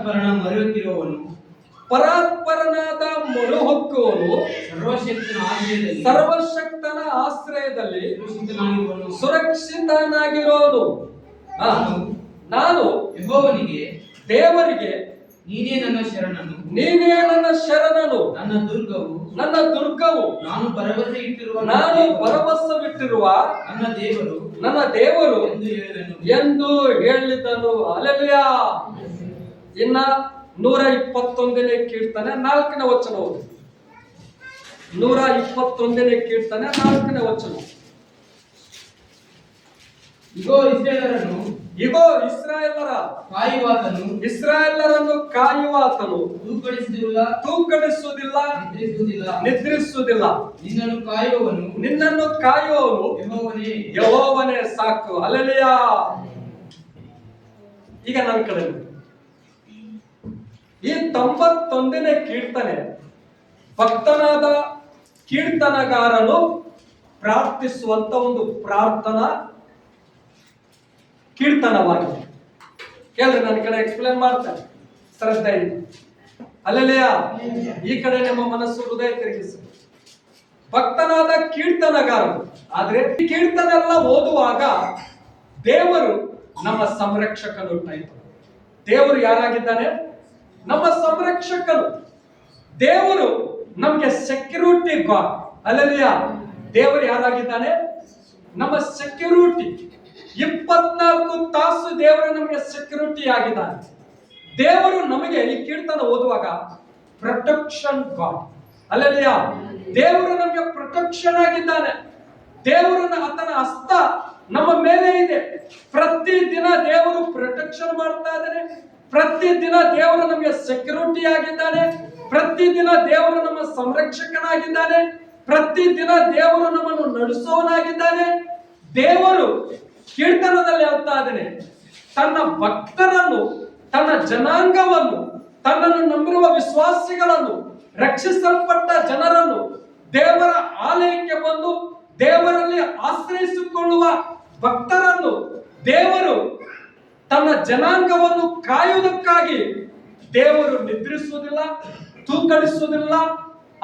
ಪರಾತ್ಪರನ ಮರೆಯುತ್ತಿರುವವನು, ಪರಾತ್ಪರನಾದ ಮರುಹೊಕ್ಕುವನು, ಸರ್ವಶಕ್ತನ ಸರ್ವಶಕ್ತನ ಆಶ್ರಯದಲ್ಲಿ ಆಶ್ರಯದಲ್ಲಿ ಸುರಕ್ಷಿತನಾಗಿರೋನು. ನಾನು ಯೆಹೋವನಿಗೆ, ದೇವರಿಗೆ, ನೀನೇ ನನ್ನ ಶರಣನು, ನೀನೇ ನನ್ನ ಶರಣನು, ನನ್ನ ದುರ್ಗವು, ನನ್ನ ದುರ್ಗವು, ನಾನು ಭರವಸೆಯಿಟ್ಟಿರುವ ನನ್ನ ದೇವರು ನನ್ನ ದೇವರು ಎಂದು ಹೇಳಿದನು. ಎಂದು ಹೇಳಿದನು. ಹಲ್ಲೆಲೂಯಾ. ಇನ್ನ 121ನೇ ಕೀರ್ತನೆ 4ನೇ ವಚನ ಓದಿ. 121ನೇ ಕೀರ್ತನೆ 4ನೇ ವಚನ. ಇಗೋ ಇಸ್ರಾಯೇಲರನ್ನು ಇಗೋ ಇಸ್ರಾಯೇಲರ ಕಾಯುವಾತನು, ಇಸ್ರಾಯೇಲರನ್ನು ಕಾಯುವಾತನು ತೂಕಡಿಸುವುದಿಲ್ಲ, ನಿದ್ರಿಸುವುದಿಲ್ಲ. ನಿನ್ನನ್ನು ಕಾಯುವವನು, ನಿನ್ನನ್ನು ಕಾಯುವವನು ಯೆಹೋವನೇ. ಯೆಹೋವನೇ ಸಾಕು. ಹಲ್ಲೆಲೂಯಾ. ಈಗ ನನ್ನ ಕಡೆ ನೋಡಿ. ಈ 91ನೇ ಕೀರ್ತನೆ ಭಕ್ತನಾದ ಕೀರ್ತನಗಾರನು ಪ್ರಾರ್ಥಿಸುವಂತ ಒಂದು ಪ್ರಾರ್ಥನಾ ಕೀರ್ತನವಾಗಿದೆ. ಕೇಳ್ರಿ, ನನ್ನ ಕಡೆ ಎಕ್ಸ್ಪ್ಲೇನ್ ಮಾಡ್ತಾರೆ ಶ್ರದ್ಧೆ. ಹಲ್ಲೆಲೂಯಾ. ಈ ಕಡೆ ನಿಮ್ಮ ಮನಸ್ಸು ಹೃದಯ ತಿರುಗಿಸಿ. ಭಕ್ತನಾದ ಕೀರ್ತನಗಾರನು. ಆದ್ರೆ ಈ ಕೀರ್ತನೆಲ್ಲ ಓದುವಾಗ ದೇವರು ನಮ್ಮ ಸಂರಕ್ಷಕನು ಟೈಪ್. ದೇವರು ಯಾರಾಗಿದ್ದಾನೆ? ನಮ್ಮ ಸಂರಕ್ಷಕನು. ದೇವರು ನಮಗೆ ಸೆಕ್ಯೂರಿಟಿ ಗಾಡ್. ಹಲ್ಲೆಲೂಯಾ. ದೇವರು ಯಾರಾಗಿದ್ದಾನೆ? ನಮ್ಮ ಸೆಕ್ಯೂರಿಟಿ. 24 ತಾಸು ದೇವರು ನಮಗೆ ಸೆಕ್ಯೂರಿಟಿ ಆಗಿದ್ದಾನೆ. ದೇವರು ನಮಗೆ ಈ ಕೀರ್ತನ ಓದುವಾಗ ಪ್ರೊಟೆಕ್ಷನ್ ಗಾಡ್. ಹಲ್ಲೆಲೂಯಾ. ದೇವರು ನಮಗೆ ಪ್ರೊಟೆಕ್ಷನ್ ಆಗಿದ್ದಾನೆ. ದೇವರನ್ನ ಆತನ ಹಸ್ತ ನಮ್ಮ ಮೇಲೆ ಇದೆ. ಪ್ರತಿದಿನ ದೇವರು ಪ್ರೊಟೆಕ್ಷನ್ ಮಾಡ್ತಾ ಇದ್ದಾನೆ. ಪ್ರತಿದಿನ ದೇವರು ನಮಗೆ ಸೆಕ್ಯೂರಿಟಿ ಆಗಿದ್ದಾನೆ. ಪ್ರತಿದಿನ ದೇವರು ನಮ್ಮ ಸಂರಕ್ಷಕನಾಗಿದ್ದಾನೆ. ಪ್ರತಿದಿನ ದೇವರು ನಮ್ಮನ್ನು ನಡೆಸೋನಾಗಿದ್ದಾನೆ. ದೇವರು ಕೀರ್ತನದಲ್ಲಿ ಹೇಳ್ತಾ ಇದ್ದಾನೆ, ತನ್ನ ಭಕ್ತರನ್ನು, ತನ್ನ ಜನಾಂಗವನ್ನು, ತನ್ನನ್ನು ನಂಬಿರುವ ವಿಶ್ವಾಸಿಗಳನ್ನು, ರಕ್ಷಿಸಲ್ಪಟ್ಟ ಜನರನ್ನು ದೇವರ ಆಲಯಕ್ಕೆ ಬಂದು ದೇವರಲ್ಲಿ ಆಶ್ರಯಿಸಿಕೊಳ್ಳುವ ಭಕ್ತರನ್ನು ದೇವರು ತನ್ನ ಜನಾಂಗವನ್ನು ಕಾಯುವುದಕ್ಕಾಗಿ ದೇವರು ನಿದ್ರಿಸುವುದಿಲ್ಲ, ತೂಕಡಿಸುವುದಿಲ್ಲ.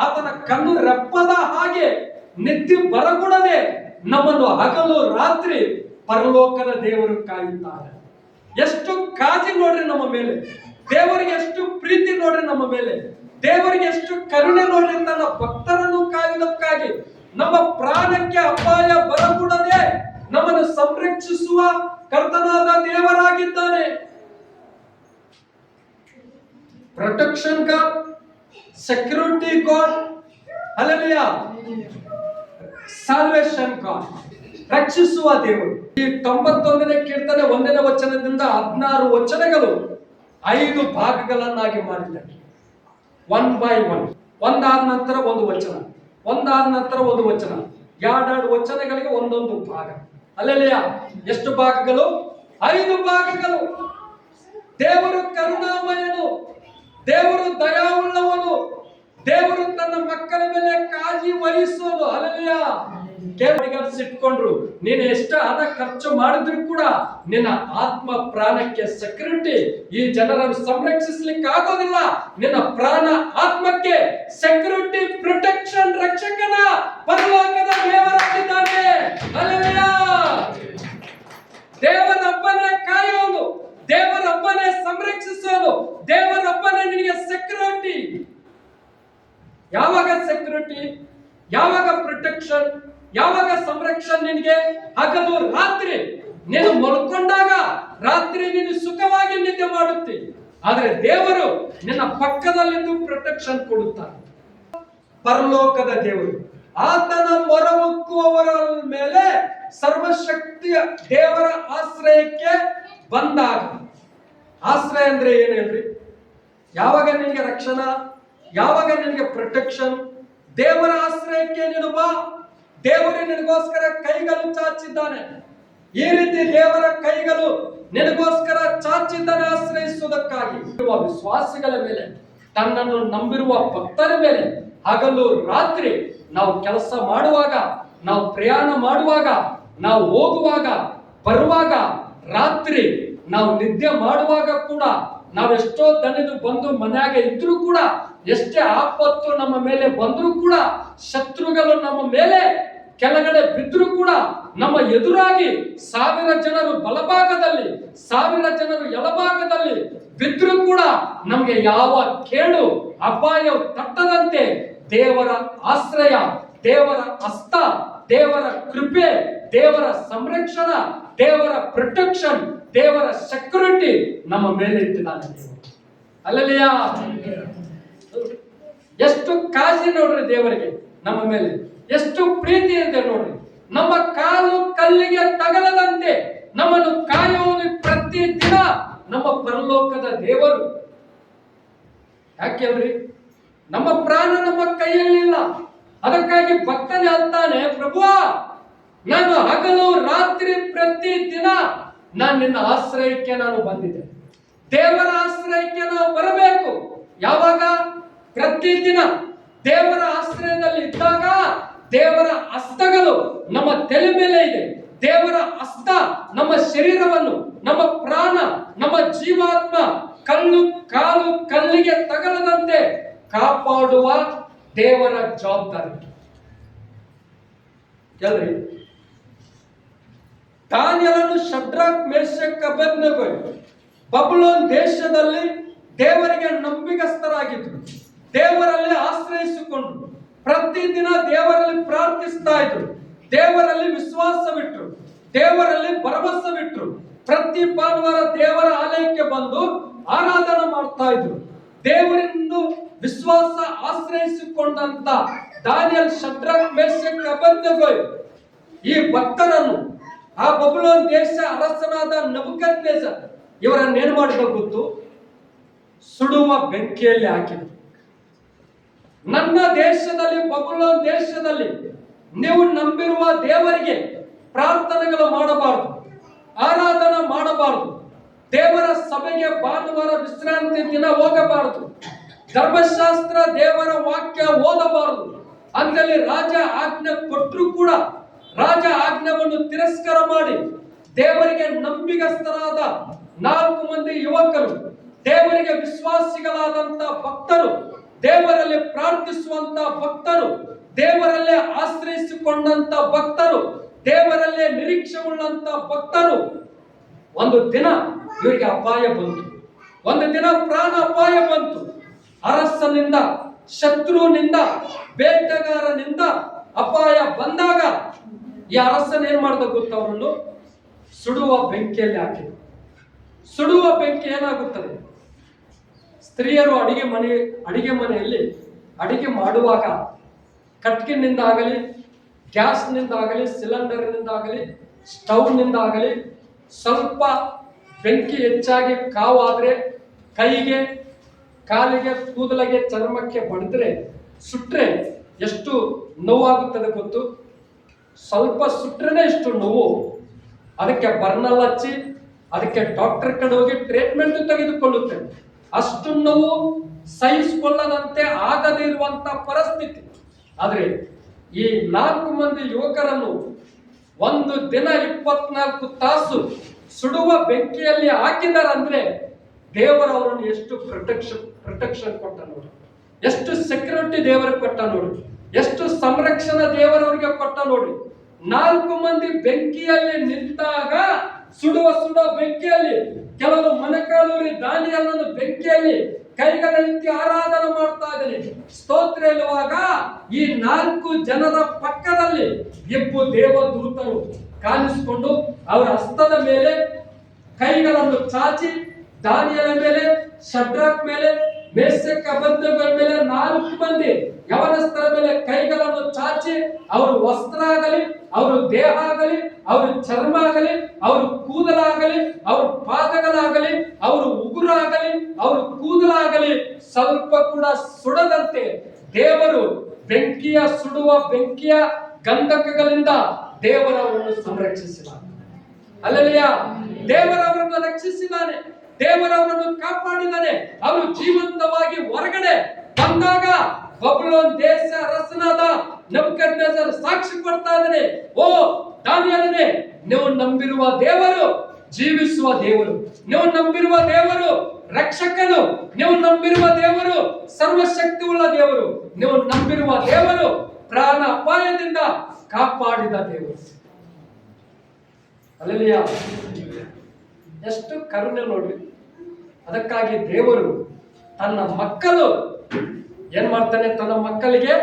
ಆತನ ಕಣ್ಣು ರೆಪ್ಪದ ಹಾಗೆ ನಿದ್ದೆ ಬರಗೊಡದೆ ನಮ್ಮನ್ನು ಹಗಲು ರಾತ್ರಿ ಪರಲೋಕದ ದೇವರು ಕಾಯುತ್ತಾರೆ. ಎಷ್ಟು ಕಾಳಜಿ ನೋಡ್ರಿ ನಮ್ಮ ಮೇಲೆ. ದೇವರಿಗೆ ಎಷ್ಟು ಪ್ರೀತಿ ನೋಡ್ರಿ ನಮ್ಮ ಮೇಲೆ. ದೇವರಿಗೆ ಎಷ್ಟು ಕರುಣೆ ನೋಡ್ರಿ. ತನ್ನ ಭಕ್ತರನ್ನು ಕಾಯುವುದಕ್ಕಾಗಿ ನಮ್ಮ ಪ್ರಾಣಕ್ಕೆ ಅಪಾಯ ಬರಕೂಡದೆ ನಮ್ಮನ್ನು ಸಂರಕ್ಷಿಸುವ ಕರ್ತನಾದ ದೇವರಾಗಿದ್ದಾನೆ. Protection God, security God. Hallelujah. Salvation God, ರಕ್ಷಿಸುವ ದೇವರು. ಈ 91ನೇ ಕೀರ್ತನೆ 1ನೇ ವಚನದಿಂದ 16 ವಚನಗಳು 5 ಭಾಗಗಳನ್ನಾಗಿ ಮಾಡಿದ್ದಾರೆ. 1 by 1. ಒಂದಾದ ನಂತರ ಒಂದು ವಚನ, ಒಂದಾದ ನಂತರ ಒಂದು ವಚನ, 2 ವಚನಗಳಿಗೆ ಒಂದೊಂದು ಭಾಗ. ಹಲ್ಲೆಲೂಯಾ. ಎಷ್ಟು ಭಾಗಗಳು? 5 ಭಾಗಗಳು. ದೇವರು ಕರುಣಾಮಯನು, ದೇವರು ದಯಾವುಳ್ಳವನು, ದೇವರು ತನ್ನ ಮಕ್ಕಳ ಮೇಲೆ ಕಾಳಜಿ ವಹಿಸೋದು. ಹಲ್ಲೆಲೂಯಾ. ಇಟ್ಕೊಂಡ್ರು ನೀನು ಎಷ್ಟು ಹಣ ಖರ್ಚು ಮಾಡಿದ್ರು ಕೂಡ ನಿನ್ನ ಆತ್ಮ ಪ್ರಾಣಕ್ಕೆ ಸೆಕ್ಯೂರಿಟಿ, ಈ ಜನರನ್ನು ಸಂರಕ್ಷಿಸಲಿಕ್ಕೆ ಆಗೋದಿಲ್ಲ. ನಿನ್ನ ಪ್ರಾಣ ಆತ್ಮಕ್ಕೆ ಸೆಕ್ಯೂರಿಟಿ, ಪ್ರೊಟೆಕ್ಷನ್, ರಕ್ಷಕನ ಪರಲೋಕದ ದೇವರಾಗಿದ್ದಾನೆ. ಹಲ್ಲೆಲೂಯಾ. ದೇವರೊಬ್ಬನೇ ಕಾಯೋನು, ದೇವರೊಬ್ಬನೇ ಸಂರಕ್ಷಿಸೋನು, ದೇವರೊಬ್ಬನೇ ನಿನಗೆ ಸೆಕ್ಯೂರಿಟಿ. ಯಾವಾಗ ಸೆಕ್ಯೂರಿಟಿ? ಯಾವಾಗ ಪ್ರೊಟೆಕ್ಷನ್? ಯಾವಾಗ ಸಂರಕ್ಷಣೆ? ನಿನಗೆ ಹಗಲು ರಾತ್ರಿ ನೀನು ಮಲ್ಕೊಂಡಾಗ ರಾತ್ರಿ ನೀನು ಸುಖವಾಗಿ ನಿದ್ದೆ ಮಾಡುತ್ತಿ. ಆದ್ರೆ ದೇವರು ನಿನ್ನ ಪಕ್ಕದಲ್ಲಿದ್ದು ಪ್ರೊಟೆಕ್ಷನ್ ಕೊಡುತ್ತಾನೆ. ಪರಲೋಕದ ದೇವರು ಆತನ ಮೊರಮುಕ್ಕುವವರ ಮೇಲೆ ಸರ್ವಶಕ್ತಿಯ ದೇವರ ಆಶ್ರಯಕ್ಕೆ ಬಂದಾಗ. ಆಶ್ರಯ ಅಂದ್ರೆ ಏನ್ ಹೇಳ್ರಿ? ಯಾವಾಗ ನಿನಗೆ ರಕ್ಷಣಾ, ಯಾವಾಗ ನಿನಗೆ ಪ್ರೊಟೆಕ್ಷನ್? ದೇವರ ಆಶ್ರಯಕ್ಕೆ ನೀನು ಬಾ. ದೇವರು ನಿನಗೋಸ್ಕರ ಕೈಗಳು ಚಾಚಿದ್ದಾನೆ. ಈ ರೀತಿ ದೇವರ ಕೈಗಳು ನಿನಗೋಸ್ಕರ ಚಾಚಿದ್ದಾನೆ ಆಶ್ರಯಿಸುವುದಕ್ಕಾಗಿ. ವಿಶ್ವಾಸಿಗಳ ಮೇಲೆ, ತನ್ನನ್ನು ನಂಬಿರುವ ಭಕ್ತರ ಮೇಲೆ ಹಗಲು ರಾತ್ರಿ ನಾವು ಕೆಲಸ ಮಾಡುವಾಗ, ನಾವು ಪ್ರಯಾಣ ಮಾಡುವಾಗ, ನಾವು ಹೋಗುವಾಗ, ಬರುವಾಗ, ರಾತ್ರಿ ನಾವು ನಿದ್ದೆ ಮಾಡುವಾಗ ಕೂಡ ನಾವೆಷ್ಟೋ ದಣಿದು ಬಂದು ಮನ್ಯಾಗ ಇದ್ರೂ ಕೂಡ, ಎಷ್ಟೇ ಆಪತ್ತು ನಮ್ಮ ಮೇಲೆ ಬಂದ್ರೂ ಕೂಡ, ಶತ್ರುಗಳು ನಮ್ಮ ಮೇಲೆ ಕೆಳಗಡೆ ಬಿದ್ರೂ ಕೂಡ, ನಮ್ಮ ಎದುರಾಗಿ 1000 ಜನರು ಬಲಭಾಗದಲ್ಲಿ 1000 ಜನರು ಎಡಭಾಗದಲ್ಲಿ ಬಿದ್ರೂ ಕೂಡ ನಮಗೆ ಯಾವ ಕೇಡು ಅಪಾಯ ತಟ್ಟದಂತೆ ದೇವರ ಆಶ್ರಯ, ದೇವರ ಹಸ್ತ, ದೇವರ ಕೃಪೆ, ದೇವರ ಸಂರಕ್ಷಣ, ದೇವರ ಪ್ರೊಟೆಕ್ಷನ್, ದೇವರ ಸೆಕ್ಯೂರಿಟಿ ನಮ್ಮ ಮೇಲೆ ಇಟ್ಟಿದ್ದಾನೆ. ಅಲ್ಲಲ್ಲಿಯಾ, ಎಷ್ಟು ಕಾಳಜಿ ನೋಡ್ರಿ ದೇವರಿಗೆ ನಮ್ಮ ಮೇಲೆ, ಎಷ್ಟು ಪ್ರೀತಿ ಇದೆ ನೋಡ್ರಿ. ನಮ್ಮ ಕಾಲು ಕಲ್ಲಿಗೆ ತಗಲದಂತೆ ನಮ್ಮನ್ನು ಕಾಯುವುದು ಪ್ರತಿ ದಿನ ನಮ್ಮ ಪರಲೋಕದ ದೇವರು. ಯಾಕೆಂದ್ರಿ ನಮ್ಮ ಪ್ರಾಣ ನಮ್ಮ ಕೈಯಲ್ಲಿಲ್ಲ. ಅದಕ್ಕಾಗಿ ಭಕ್ತನೇ ಅಂತಾನೆ, ಪ್ರಭುವಾ, ನಾನು ಹಗಲು ರಾತ್ರಿ ಪ್ರತಿ ದಿನ ನಾನು ನಿನ್ನ ಆಶ್ರಯಕ್ಕೆ ನಾನು ಬಂದಿದ್ದೆ. ದೇವರ ಆಶ್ರಯಕ್ಕೆ ನಾವು ಬರಬೇಕು. ಯಾವಾಗ? ಪ್ರತಿದಿನ ದೇವರ ಆಶ್ರಯದಲ್ಲಿ ಇದ್ದಾಗ ದೇವರ ಹಸ್ತಗಳು ನಮ್ಮ ತಲೆ ಮೇಲೆ ಇದೆ. ದೇವರ ಹಸ್ತ ನಮ್ಮ ಶರೀರವನ್ನು, ನಮ್ಮ ಪ್ರಾಣ, ನಮ್ಮ ಜೀವಾತ್ಮ ಕಾಲು ಕಲ್ಲಿಗೆ ತಗಲದಂತೆ ಕಾಪಾಡುವ ದೇವರ ಜವಾಬ್ದಾರಿ. ಕೇಳ್ರಿ, ದಾನಿಯೇಲನು, ಶದ್ರಕ್, ಮೇಷಕ್, ಅಬೇದ್ನೆಗೋ ಬಬುಲೋನ್ ದೇಶದಲ್ಲಿ ದೇವರಿಗೆ ನಂಬಿಗಸ್ತರಾಗಿದ್ರು. ದೇವರಲ್ಲಿ ಆಶ್ರಯಿಸಿಕೊಂಡ್ರು. ಪ್ರತಿದಿನ ದೇವರಲ್ಲಿ ಪ್ರಾರ್ಥಿಸ್ತಾ ಇದ್ರು. ದೇವರಲ್ಲಿ ವಿಶ್ವಾಸವಿಟ್ರು. ದೇವರಲ್ಲಿ ಭರವಸವಿಟ್ರು. ಪ್ರತಿ ಭಾನುವಾರ ದೇವರ ಆಲಯಕ್ಕೆ ಬಂದು ಆರಾಧನೆ ಮಾಡ್ತಾ ಇದ್ರು. ದೇವರಿಂದ ವಿಶ್ವಾಸ ಆಶ್ರಯಿಸಿಕೊಂಡಂತ ದಾನಿಯೇಲ್, ಶದ್ರಕ್, ಮೇಷಕ್, ಅಬೇದ್ನೆಗೋ ಈ ಭಕ್ತರನ್ನು ಆ ಬಬುಲೋನ್ ದೇಶ ಅರಸನಾದ ನೆಬೂಕದ್ನೆಚ್ಚರ್ ಇವರನ್ನೇನು ಮಾಡಿದ ಗೊತ್ತು? ಸುಡುವ ಬೆಂಕಿಯಲ್ಲಿ ಹಾಕಿದ್ರು. ನನ್ನ ದೇಶದಲ್ಲಿ, ಬಬುಲೋನ್ ದೇಶದಲ್ಲಿ ನೀವು ನಂಬಿರುವ ದೇವರಿಗೆ ಪ್ರಾರ್ಥನೆಗಳು ಮಾಡಬಾರದು, ಆರಾಧನೆ ಮಾಡಬಾರದು, ದೇವರ ಸಭೆಗೆ ಭಾನುವಾರ ವಿಶ್ರಾಂತಿ ದಿನ ಹೋಗಬಾರದು, ಧರ್ಮಶಾಸ್ತ್ರ ದೇವರ ವಾಕ್ಯ ಓದಬಾರದು ಅಂದಲ್ಲಿ ರಾಜ ಆಜ್ಞೆ ಕೊಟ್ಟರು ಕೂಡ ರಾಜ ಆಜ್ಞೆಯನ್ನು ತಿರಸ್ಕಾರ ಮಾಡಿ ದೇವರಿಗೆ ನಂಬಿಗಸ್ತರಾದ 4 ಮಂದಿ ಯುವಕರು, ದೇವರಿಗೆ ವಿಶ್ವಾಸಿಗಳಾದಂತ ಭಕ್ತರು, ದೇವರಲ್ಲಿ ಪ್ರಾರ್ಥಿಸುವಂತ ಭಕ್ತರು, ದೇವರಲ್ಲೇ ಆಶ್ರಯಿಸಿಕೊಂಡಂತ ಭಕ್ತರು, ದೇವರಲ್ಲೇ ನಿರೀಕ್ಷೆ ಉಳ್ಳಂತ ಭಕ್ತರು, ಒಂದು ದಿನ ಇವರಿಗೆ ಅಪಾಯ ಬಂತು. ಒಂದು ದಿನ ಪ್ರಾಣ ಅಪಾಯ ಬಂತು. ಅರಸನಿಂದ, ಶತ್ರುವಿನಿಂದ, ಬೇಟೆಗಾರನಿಂದ ಅಪಾಯ ಬಂದಾಗ ಈ ಅರಸನ ಏನ್ ಮಾಡ್ದ ಗೊತ್ತ? ಅವರನ್ನು ಸುಡುವ ಬೆಂಕಿಯಲ್ಲಿ ಹಾಕಿದ್ರು. ಸುಡುವ ಬೆಂಕಿ ಏನಾಗುತ್ತದೆ? ಸ್ತ್ರೀಯರು ಅಡಿಗೆ ಮನೆಯಲ್ಲಿ ಅಡಿಗೆ ಮಾಡುವಾಗ ಕಟ್ಕಿನಿಂದ ಆಗಲಿ, ಗ್ಯಾಸ್ನಿಂದ ಆಗಲಿ, ಸಿಲಿಂಡರ್ನಿಂದ ಆಗಲಿ, ಸ್ಟವ್ನಿಂದ ಆಗಲಿ ಸ್ವಲ್ಪ ಬೆಂಕಿ ಹೆಚ್ಚಾಗಿ ಕಾವಾದ್ರೆ ಕೈಗೆ, ಕಾಲಿಗೆ, ಕೂದಲಿಗೆ, ಚರ್ಮಕ್ಕೆ ಬಡಿದ್ರೆ, ಸುಟ್ರೆ ಎಷ್ಟು ನೋವಾಗುತ್ತದೆ ಗೊತ್ತು? ಸ್ವಲ್ಪ ಸುಟ್ರೇನೆ ಎಷ್ಟು ನೋವು. ಅದಕ್ಕೆ ಬರ್ನಲ್ ಹಚ್ಚಿ, ಅದಕ್ಕೆ ಡಾಕ್ಟರ್ ಕಡೆ ಹೋಗಿ ಟ್ರೀಟ್ಮೆಂಟ್ ತೆಗೆದುಕೊಳ್ಳುತ್ತೆ. ಅಷ್ಟು ನೋವು ಸಹಿಸಿಕೊಳ್ಳದಂತೆ ಆಗದೇ ಇರುವಂತ ಪರಿಸ್ಥಿತಿ. ಆದ್ರೆ ಈ 4 ಮಂದಿ ಯುವಕರನ್ನು ಒಂದು ದಿನ 24 ತಾಸು ಸುಡುವ ಬೆಂಕಿಯಲ್ಲಿ ಹಾಕಿದಾರಂದ್ರೆ ದೇವರವರನ್ನು ಎಷ್ಟು ಪ್ರೊಟೆಕ್ಷನ್ ಕೊಟ್ಟ ನೋಡಿ, ಎಷ್ಟು ಸೆಕ್ಯೂರಿಟಿ ದೇವರಿಗೆ ಕೊಟ್ಟ ನೋಡಿ, ಎಷ್ಟು ಸಂರಕ್ಷಣೆ ದೇವರವರಿಗೆ ಕೊಟ್ಟ ನೋಡಿ. 4 ಮಂದಿ ಬೆಂಕಿಯಲ್ಲಿ ನಿಂತಾಗ, ಸುಡುವ ಬೆಂಕಿಯಲ್ಲಿ, ಕೆಲವರು ಮೊಣಕಾಲೂರಿ ದಾನಿಯೇಲನನ್ನು ಬೆಂಕಿಯಲ್ಲಿ ಕೈಗಳೆತ್ತಿ ಆರಾಧನೆ ಮಾಡ್ತಾ ಇದ್ದೇನೆ, ಸ್ತೋತ್ರ ಎನ್ನುವಾಗ ಈ 4 ಜನರ ಪಕ್ಕದಲ್ಲಿ ಇಬ್ಬರು ದೇವದೂತರು ಕಾಣಿಸಿಕೊಂಡು ಅವರ ಹಸ್ತದ ಮೇಲೆ ಕೈಗಳನ್ನು ಚಾಚಿ ದಾನಿಯೇಲನ ಮೇಲೆ, ಶದ್ರಕ್ ಮೇಲೆ, ಮೇಷಕ್, ಅಬೇದ್ನೆಗೋ ಮೇಲೆ 4 ಮಂದಿ ಯವನಸ್ಥರ ಮೇಲೆ ಕೈಗಳನ್ನು ಚಾಚಿ ಅವರು ವಸ್ತ್ರ ಆಗಲಿ, ಅವರು ದೇಹ ಆಗಲಿ, ಅವರು ಚರ್ಮ ಆಗಲಿ, ಅವರು ಕೂದಲಾಗಲಿ, ಅವ್ರ ಪಾದಗಳಾಗಲಿ, ಅವರು ಉಗುರಾಗಲಿ, ಅವರು ಕೂದಲಾಗಲಿ ಸ್ವಲ್ಪ ಕೂಡ ಸುಡದಂತೆ ದೇವರು ಸುಡುವ ಬೆಂಕಿಯ ಗಂಧಕಗಳಿಂದ ದೇವರವರನ್ನು ಸಂರಕ್ಷಿಸಿದ್ದಾನೆ. ಅಲ್ಲೆಲ್ಲಾ ದೇವರವರನ್ನು ರಕ್ಷಿಸಿದ್ದಾನೆ, ದೇವರವರನ್ನು ಕಾಪಾಡಿದ್ದಾನೆ. ಅವರು ಜೀವಂತವಾಗಿ ಹೊರಗಡೆ ಬಂದಾಗ ಬಬುಲೋನ್ ದೇಶ ಅರಸನಾದ ನೆಬೂಕದ್ನೆಚ್ಚರ್ ಸಾಕ್ಷಿ ಕೊಡ್ತಾ ಇದ್ದಾನೆ, ಓ ದಾನಿಯೇಲನೇ, ನೀವು ನಂಬಿರುವ ದೇವರು ಜೀವಿಸುವ ದೇವರು, ನೀವು ನಂಬಿರುವ ದೇವರು ರಕ್ಷಕನು, ನೀವು ನಂಬಿರುವ ದೇವರು ಸರ್ವಶಕ್ತಿ ಉಳ್ಳ ದೇವರು, ನೀವು ನಂಬಿರುವ ದೇವರು ಪ್ರಾಣ ಅಪಾಯದಿಂದ ಕಾಪಾಡಿದ ದೇವರು. ಹಲ್ಲೆಲೂಯ. ಎಷ್ಟು ಕರುಣೆ ನೋಡ್ರಿ. ಅದಕ್ಕಾಗಿ ದೇವರು ತನ್ನ ಮಕ್ಕಳು ಏನ್ ಮಾಡ್ತಾನೆ, ತನ್ನ ಮಕ್ಕಳಿಗೆ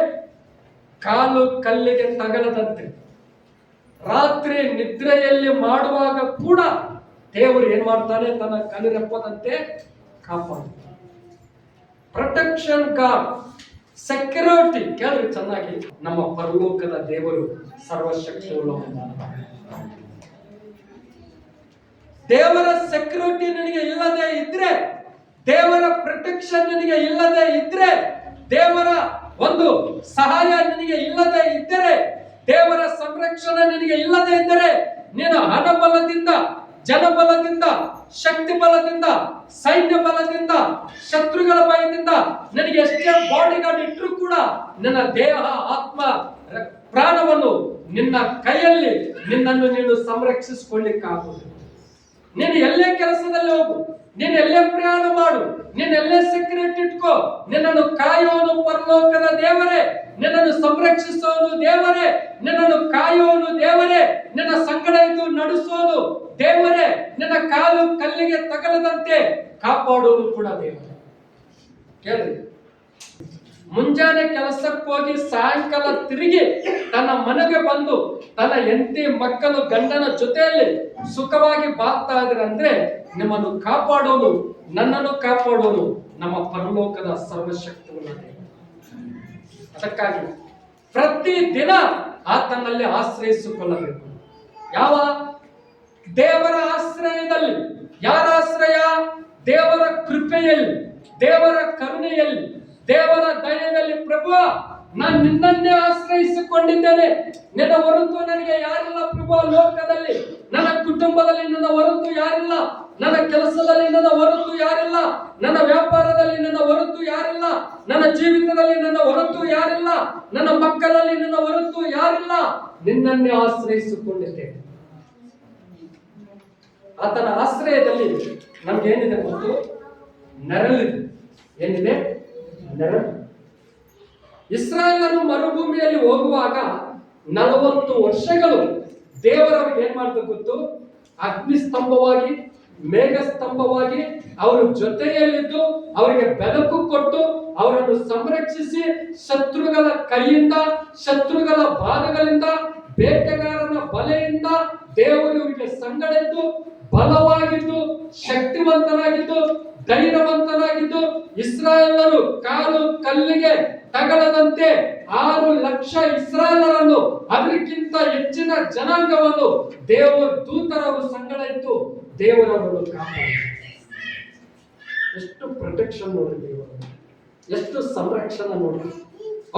ಕಾಲು ಕಲ್ಲಿಗೆ ತಗಲದಂತೆ ರಾತ್ರಿ ನಿದ್ರೆಯಲ್ಲಿ ಮಾಡುವಾಗ ಕೂಡ ದೇವರು ಏನ್ ಮಾಡ್ತಾನೆ, ತನ್ನ ಕಣ್ಣರೆಪ್ಪದಂತೆ ಕಾಪಾಡುತ್ತಾನೆ. Protection God, security. ಕೇಳ್ರಿ ಚೆನ್ನಾಗಿ, ನಮ್ಮ ಪರಲೋಕದ ದೇವರು ಸರ್ವಶಕ್ತಿ ಉಳ್ಳವನು. ದೇವರ ಸೆಕ್ಯೂರಿಟಿ ನಿನಗೆ ಇಲ್ಲದೆ ಇದ್ರೆ, ದೇವರ ಪ್ರೊಟೆಕ್ಷನ್ ನಿನಗೆ ಇಲ್ಲದೆ ಇದ್ರೆ, ದೇವರ ಒಂದು ಸಹಾಯ ನಿನಗೆ ಇಲ್ಲದೆ ಇದ್ದರೆ, ದೇವರ ಸಂರಕ್ಷಣೆ ನಿನಗೆ ಇಲ್ಲದೆ ಇದ್ದರೆ, ನೀನು ಹಣಬಲದಿಂದ, ಜನಬಲದಿಂದ, ಶಕ್ತಿ ಬಲದಿಂದ, ಸೈನ್ಯ ಬಲದಿಂದ, ಶತ್ರುಗಳ ಭಯದಿಂದ ನಿನಗೆ ಎಷ್ಟೇ ಬಾಡಿ ಗಾರ್ಡ್ ಇಟ್ಟರು ಕೂಡ ನಿನ್ನ ದೇಹ, ಆತ್ಮ, ಪ್ರಾಣವನ್ನು ನಿನ್ನ ಕೈಯಲ್ಲಿ ನಿನ್ನನ್ನು ನೀನು ಸಂರಕ್ಷಿಸಿಕೊಳ್ಳಿಕ್ಕಾಗುವುದು. ನೀನು ಎಲ್ಲೇ ಕೆಲಸದಲ್ಲಿ ಹೋಗು, ನೀನು ಎಲ್ಲೇ ಪ್ರಯಾಣ ಮಾಡು, ನೀನು ಎಲ್ಲೇ ಸೆಕ್ಯೂರಿಟಿ ಇಟ್ಕೋ, ನಿನ್ನನ್ನು ಕಾಯುವನು ಪರಲೋಕದ ದೇವರೇ, ನಿನ್ನನ್ನು ಸಂರಕ್ಷಿಸೋನು ದೇವರೇ, ನಿನ್ನನ್ನು ಕಾಯುವನು ದೇವರೇ, ನಿನ್ನ ಸಂಗಡ ಇದ್ದು ನಡೆಸೋನು ದೇವರೇ, ನಿನ್ನ ಕಾಲು ಕಲ್ಲಿಗೆ ತಗಲದಂತೆ ಕಾಪಾಡೋನು ಕೂಡ ದೇವರೇ. ಕೇಳಿ, ಮುಂಜಾನೆ ಕೆಲಸಕ್ಕೆ ಹೋಗಿ ಸಾಯಂಕಾಲ ತಿರುಗಿ ತನ್ನ ಮನೆಗೆ ಬಂದು ತನ್ನ ಹೆಂಡತಿ ಮಕ್ಕಳು ಗಂಡನ ಜೊತೆಯಲ್ಲಿ ಸುಖವಾಗಿ ಬಾಗ್ತಾ ಇದ್ರೆ ಅಂದ್ರೆ ನಿಮ್ಮನ್ನು ಕಾಪಾಡೋನು, ನನ್ನನ್ನು ಕಾಪಾಡೋನು ನಮ್ಮ ಪರಲೋಕದ ಸರ್ವಶಕ್ತಿಗಳ ದೇವ. ಅದಕ್ಕಾಗಿ ಪ್ರತಿ ದಿನ ಆತನಲ್ಲಿ ಆಶ್ರಯಿಸಿಕೊಳ್ಳಬೇಕು. ಯಾವ ದೇವರ ಆಶ್ರಯದಲ್ಲಿ. ಯಾರ ಆಶ್ರಯ? ದೇವರ ಕೃಪೆಯಲ್ಲಿ, ದೇವರ ಕರುಣೆಯಲ್ಲಿ, ದೇವರ ದಯೆಯಲ್ಲಿ. ಪ್ರಭು, ನಾನು ನಿನ್ನನ್ನೇ ಆಶ್ರಯಿಸಿಕೊಂಡಿದ್ದೇನೆ, ನಿನ್ನ ಹೊರತು ನನಗೆ ಯಾರಿಲ್ಲ ಪ್ರಭು. ಲೋಕದಲ್ಲಿ ನನ್ನ ಕುಟುಂಬದಲ್ಲಿ ನನ್ನ ಹೊರತು ಯಾರಿಲ್ಲ, ನನ್ನ ಕೆಲಸದಲ್ಲಿ ನನ್ನ ಹೊರತು ಯಾರಿಲ್ಲ, ನನ್ನ ವ್ಯಾಪಾರದಲ್ಲಿ ನನ್ನ ಹೊರತು ಯಾರಿಲ್ಲ, ನನ್ನ ಜೀವಿತದಲ್ಲಿ ನನ್ನ ಹೊರತು ಯಾರಿಲ್ಲ, ನನ್ನ ಮಕ್ಕಳಲ್ಲಿ ನನ್ನ ಹೊರತು ಯಾರಿಲ್ಲ. ನಿನ್ನನ್ನೇ ಆಶ್ರಯಿಸಿಕೊಂಡಿದ್ದೇನೆ. ಆತನ ಆಶ್ರಯದಲ್ಲಿ ನಮ್ಗೆ ಏನಿದೆ ಗೊತ್ತು? ನೆರಳಿದೆ. ಏನಿದೆ? ನೆರಳು. ಇಸ್ರಾಯೇಲರು ಮರುಭೂಮಿಯಲ್ಲಿ ಹೋಗುವಾಗ 40 ವರ್ಷಗಳು ದೇವರವ್ರಿಗೆ ಏನ್ ಮಾಡ್ತಾರೆ ಗೊತ್ತು? ಅಗ್ನಿ ಸ್ತಂಭವಾಗಿ, ಮೇಘ ಸ್ತಂಭವಾಗಿ ಅವರ ಜೊತೆಯಲ್ಲಿದ್ದು ಅವರಿಗೆ ಬೆಳಕು ಕೊಟ್ಟು ಅವರನ್ನು ಸಂರಕ್ಷಿಸಿ ಶತ್ರುಗಳ ಕೈಯಿಂದ, ಶತ್ರುಗಳ ಬಾಧಗಳಿಂದ, ಬೇಟೆಗಾರನ ಬಲೆಯಿಂದ ದೇವರು ಇವರಿಗೆ ಸಂಗಡೆದ್ದು ಬಲವಾಗಿದ್ದು, ಶಕ್ತಿವಂತನಾಗಿದ್ದು, ಧೈರ್ಯವಂತನಾಗಿದ್ದು, ಇಸ್ರಾಯೇಲರು ಕಾಲು ಕಲ್ಲಿಗೆ ತಗಲದಂತೆ 6 ಲಕ್ಷ ಇಸ್ರಾಯೇಲರನ್ನು, ಅದಕ್ಕಿಂತ ಹೆಚ್ಚಿನ ಜನಾಂಗವನ್ನು ದೇವರ ದೂತರವರು ಸಂಗಡ ಇದ್ದು ದೇವರವರು ಕಾಪಾಡಿದರು. ಎಷ್ಟು ಪ್ರೊಟೆಕ್ಷನ್ ನೋಡಿ ದೇವರು, ಎಷ್ಟು ಸಂರಕ್ಷಣೆ ನೋಡಿ.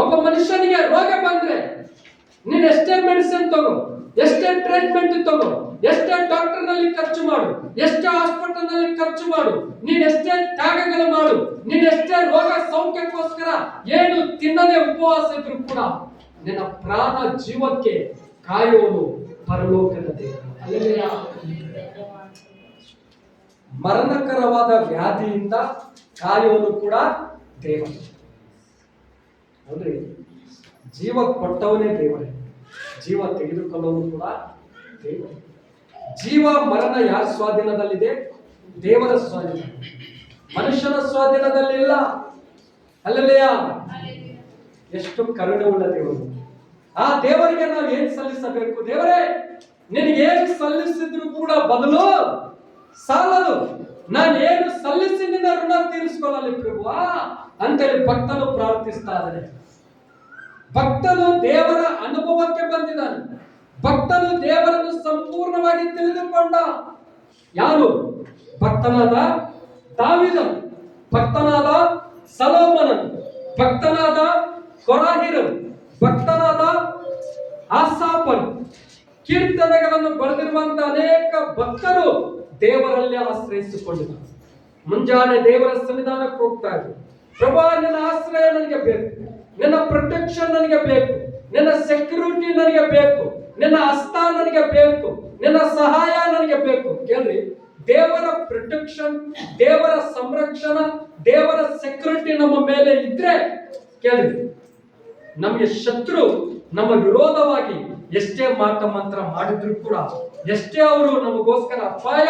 ಒಬ್ಬ ಮನುಷ್ಯನಿಗೆ ರೋಗ ಬಂದ್ರೆ ನೀನ್ ಎಷ್ಟೇ ಮೆಡಿಸಿನ್ ತಗೋ, ಎಷ್ಟೇ ಟ್ರೀಟ್ಮೆಂಟ್ ತಗೋ, ಎಷ್ಟೇ ಡಾಕ್ಟರ್ ನಲ್ಲಿ ಖರ್ಚು ಮಾಡು, ಎಷ್ಟೇ ಹಾಸ್ಪಿಟಲ್ ನಲ್ಲಿ ಖರ್ಚು ಮಾಡು, ನೀನ್ ಎಷ್ಟೇ ತ್ಯಾಗಗಳು ಮಾಡು, ನೀನ್ ಎಷ್ಟೇ ರೋಗ ಸೌಖ್ಯಕ್ಕೋಸ್ಕರ ಏನು ತಿನ್ನದೆ ಉಪವಾಸ ಇದ್ರು ಕೂಡ ನಿನ್ನ ಪ್ರಾಣ ಜೀವಕ್ಕೆ ಕಾಯುವನು ಪರಲೋಕದ ದೇವರು. ಹಲ್ಲೆಲೂಯ. ಮರಣಕರವಾದ ವ್ಯಾಧಿಯಿಂದ ಕಾಯುವನು ಕೂಡ ದೇವರು. ಅಂದ್ರೆ ಜೀವ ಕೊಟ್ಟವನೇ ದೇವರೇ, ಜೀವ ತೆಗೆದುಕೊಳ್ಳೋನು ಕೂಡ ದೇವರು. ಜೀವ ಮರಣ ಯಾರ ಸ್ವಾಧೀನದಲ್ಲಿದೆ? ದೇವರ ಸ್ವಾಧೀನ, ಮನುಷ್ಯನ ಸ್ವಾಧೀನದಲ್ಲಿಲ್ಲ. ಹಲ್ಲೆಲೂಯ. ಎಷ್ಟು ಕರುಣೆ ಉಳ್ಳ ದೇವರು. ಆ ದೇವರಿಗೆ ನಾವು ಏನ್ ಸಲ್ಲಿಸಬೇಕು? ದೇವರೇ, ನಿನಗೆ ಏನು ಸಲ್ಲಿಸಿದ್ರು ಕೂಡ ಬದಲು ಸಾಲದು, ನಾನು ಏನು ಸಲ್ಲಿಸಿ ನಿನ್ನ ಋಣ ತೀರಿಸಿಕೊಳ್ಳಲಿ ಪ್ರಭು ಅಂತೇಳಿ ಭಕ್ತನು ಪ್ರಾರ್ಥಿಸ್ತಾ ಇದ್ದಾನೆ. ಭಕ್ತನು ದೇವರ ಅನುಭವಕ್ಕೆ ಬಂದಿದ್ದಾನೆ. ಭಕ್ತನು ದೇವರನ್ನು ಸಂಪೂರ್ಣವಾಗಿ ತಿಳಿದುಕೊಂಡ. ಯಾರು? ಭಕ್ತನಾದ ದಾವೀದನು, ಭಕ್ತನಾದ ಸೊಲೊಮೋನನು, ಭಕ್ತನಾದ ಕೊರಾಹಿರನು, ಭಕ್ತನಾದ ಆಸಾಫನು, ಕೀರ್ತನೆಗಳನ್ನು ಬರೆದಿರುವಂತ ಅನೇಕ ಭಕ್ತರು ದೇವರಲ್ಲಿ ಆಶ್ರಯಿಸಿಕೊಂಡಿದ್ದಾರೆ. ಮುಂಜಾನೆ ದೇವರ ಸನ್ನಿಧಾನಕ್ಕೆ ಹೋಗ್ತಾ ಇದ್ರು. ಪ್ರಭಾ, ನಿನ್ನ ಆಶ್ರಯ ನನಗೆ ಬೇಕು, ನಿನ್ನ ಪ್ರೊಟೆಕ್ಷನ್ ನನಗೆ ಬೇಕು, ನಿನ್ನ ಸೆಕ್ಯೂರಿಟಿ ನನಗೆ ಬೇಕು, ನಿನ್ನ ಹಸ್ತ ನನಗೆ ಬೇಕು, ನಿನ್ನ ಸಹಾಯ ನನಗೆ ಬೇಕು. ಕೇಳ್ರಿ, ದೇವರ ಪ್ರೊಟೆಕ್ಷನ್, ದೇವರ ಸಂರಕ್ಷಣಾ, ದೇವರ ಸೆಕ್ಯೂರಿಟಿ ನಮ್ಮ ಮೇಲೆ ಇದ್ರೆ, ಕೇಳ್ರಿ, ನಮಗೆ ಶತ್ರು ನಮ್ಮ ವಿರೋಧವಾಗಿ ಎಷ್ಟೇ ಮಾಟ ಮಂತ್ರ ಮಾಡಿದ್ರು ಕೂಡ, ಎಷ್ಟೇ ಅವರು ನಮಗೋಸ್ಕರ ಅಪಾಯ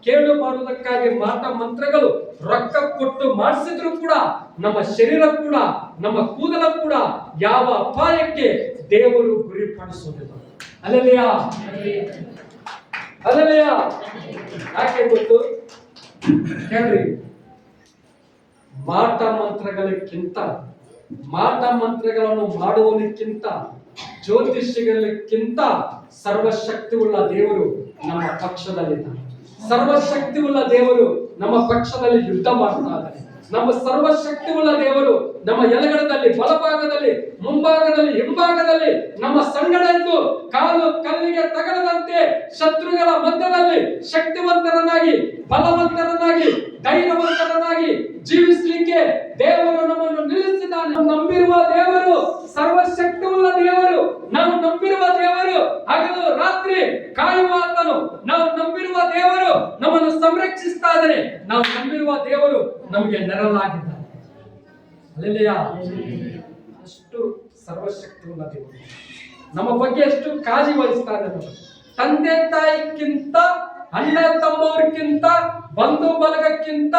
ಕೇಳು ಮಾಡುವುದಕ್ಕಾಗಿ ಮಾಟ ಮಂತ್ರಗಳು ರೊಕ್ಕ ಕೊಟ್ಟು ಮಾಡಿಸಿದ್ರು ಕೂಡ, ನಮ್ಮ ಶರೀರ ಕೂಡ, ನಮ್ಮ ಕೂದಲ ಕೂಡ ಯಾವ ಅಪಾಯಕ್ಕೆ ದೇವರು ಗುರಿಪಡಿಸುವುದಿಲ್ಲ. ಅಲ್ಲೆಲಿಯಾ, ಅಲ್ಲೆಲಿಯಾ. ಯಾಕೆ ಗೊತ್ತು? ಹೇಳ್ರಿ, ಮಾಟ ಮಂತ್ರಗಳಕ್ಕಿಂತ, ಮಾಟ ಮಂತ್ರಗಳನ್ನು ಮಾಡುವುದಕ್ಕಿಂತ, ಜ್ಯೋತಿಷ್ಯಗಳಿಗಿಂತ ಸರ್ವಶಕ್ತಿಯುಳ್ಳ ದೇವರು ನಮ್ಮ ಪಕ್ಷದಲ್ಲಿದ್ದಾನೆ. ಸರ್ವಶಕ್ತಿಯುಳ್ಳ ದೇವರು ನಮ್ಮ ಪಕ್ಷದಲ್ಲಿ ಯುದ್ಧ ಮಾಡ್ತಾ ಇದ್ದಾನೆ. ನಮ್ಮ ಸರ್ವಶಕ್ತಿಯುಳ್ಳ ದೇವರು ನಮ್ಮ ಎಡಗಡೆಯಲ್ಲಿ, ಬಲಭಾಗದಲ್ಲಿ, ಮುಂಭಾಗದಲ್ಲಿ, ಹಿಂಭಾಗದಲ್ಲಿ ನಮ್ಮ ಸಂಗಡ ಇದ್ದು ಕಾಲು ಕಲ್ಲಿಗೆ ತಗಲದಂತೆ ಶತ್ರುಗಳ ಮಧ್ಯದಲ್ಲಿ ಶಕ್ತಿವಂತರನ್ನಾಗಿ, ಬಲವಂತರನ್ನಾಗಿ, ಧೈರ್ಯವಂತರನ್ನಾಗಿ ಜೀವಿಸಲಿಕ್ಕೆ ದೇವರು ನಮ್ಮನ್ನು ನಿಲ್ಲಿಸಿದ್ದಾನೆ. ನಾವು ನಂಬಿರುವ ದೇವರು ಸರ್ವಶಕ್ತಿಯುಳ್ಳ ದೇವರು. ನಾವು ನಂಬಿರುವ ದೇವರು ಹಗಲು ರಾತ್ರಿ ಕಾಯುವಾತನು. ನಾವು ನಂಬಿರುವ ದೇವರು ನಮ್ಮನ್ನು ಸಂರಕ್ಷಿಸ್ತಾ ಇದ್ದಾನೆ. ನಾವು ನಂಬಿರುವ ದೇವರು ನಮಗೆ ನೆರಳಾಗಿದ್ದಾನೆ. ಅಲ್ಲೆಲಿಯಾ. ಅಷ್ಟು ಸರ್ವಶಕ್ತಿಯುಳ್ಳ ದೇವರು ನಮ್ಮ ಬಗ್ಗೆ ಎಷ್ಟು ಕಾಳಜಿ ವಹಿಸ್ತಾ ಇದ್ದಾನೆ. ತಂದೆ ತಾಯಿಗಿಂತ, ಅಣ್ಣ ತಮ್ಮವ್ರಿಗಿಂತ, ಬಂಧು ಬಳಗಕ್ಕಿಂತ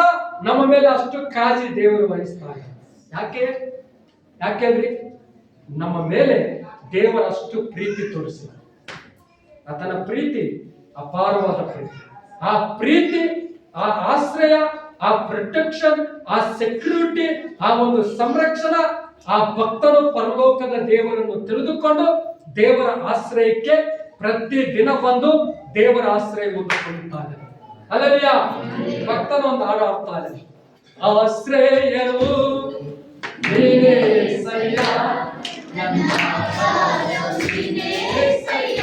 ನಮ್ಮ ಮೇಲೆ ಅಷ್ಟು ಕಾಳಜಿ ದೇವರು ವಹಿಸ್ತಾರೆ. ಯಾಕೆಂದ್ರಿ ನಮ್ಮ ಮೇಲೆ ದೇವರ ಅಷ್ಟು ಪ್ರೀತಿ ತೋರಿಸಿದ. ಆತನ ಪ್ರೀತಿ ಅಪಾರವಾದ ಪ್ರೀತಿ. ಆ ಪ್ರೀತಿ, ಆ ಆಶ್ರಯ, ಆ ಪ್ರೊಟೆಕ್ಷನ್, ಆ ಸೆಕ್ಯೂರಿಟಿ, ಆ ಒಂದು ಸಂರಕ್ಷಣಾ, ಆ ಭಕ್ತನು ಪರಲೋಕದ ದೇವರನ್ನು ತಿಳಿದುಕೊಂಡು ದೇವರ ಆಶ್ರಯಕ್ಕೆ ಪ್ರತಿ ದಿನ ಬಂದು ದೇವರ ಆಶ್ರಯ ಹೊಂದಿಕೊಳ್ಳುತ್ತಾನೆ. ಅಲ್ಲಲಿಯಾ. ಭಕ್ತನ ಒಂದು ಹಾಡು ಹಾಡ್ತಾನೆ, ಆಶ್ರಯವು ನೀನೇ ಸಯ್ಯ, ನನ್ನ ಆಶ್ರಯವು ನೀನೇ ಸಯ್ಯ.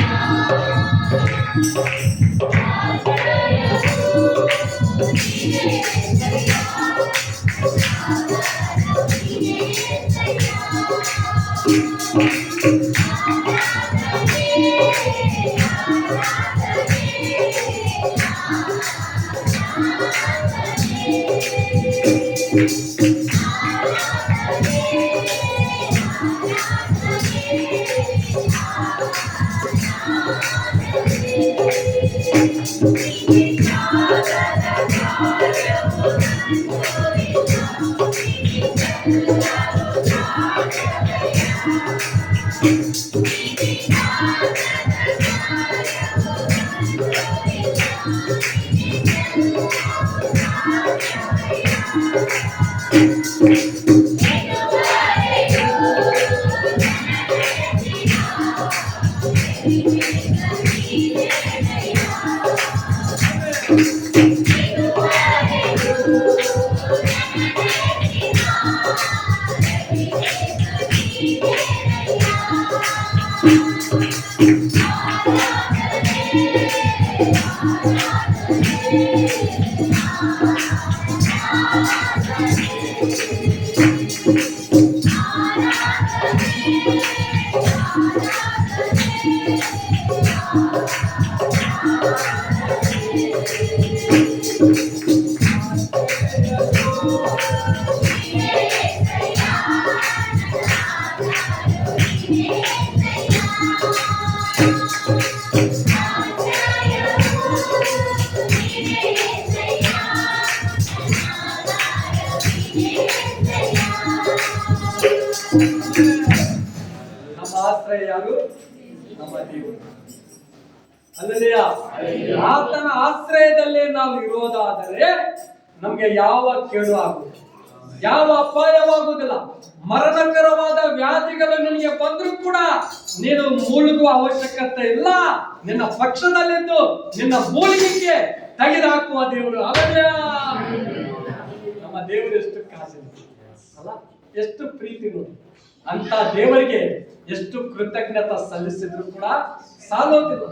ನಮ್ಮ ಆಶ್ರಯ ಯಾರು? ನಮ್ಮ ದೇವರು. ಅಲ್ಲಲಿಯಾ. ಆತನ ಆಶ್ರಯದಲ್ಲಿ ನಾವು ಇರೋದಾದರೆ ನಮ್ಗೆ ಯಾವ ಕೇಡು ಆಗುವುದಿಲ್ಲ, ಯಾವ ಅಪಾಯವಾಗುವುದಿಲ್ಲ. ಮರಣಕರವಾದ ವ್ಯಾಧಿಗಳು ನಿನಗೆ ಬಂದರೂ ಕೂಡ ನೀನು ಮುಳುಗುವ ಅವಶ್ಯಕತೆ ಇಲ್ಲ. ನಿನ್ನ ಪಕ್ಷದಲ್ಲಿದ್ದು ನಿನ್ನ ಮೂಲಿಗೆ ತೆಗೆದುಹಾಕುವ ದೇವರು. ಅಲ್ಲಲಿಯಾ. ನಮ್ಮ ದೇವರು ಎಷ್ಟು ಕಾಳಜಿ ಅಲ್ಲ, ಎಷ್ಟು ಪ್ರೀತಿ ನೋಡಿ. ಅಂತ ದೇವರಿಗೆ ಎಷ್ಟು ಕೃತಜ್ಞತೆ ಸಲ್ಲಿಸಿದ್ರು ಕೂಡ ಸಾಲೋದಿಲ್ಲ.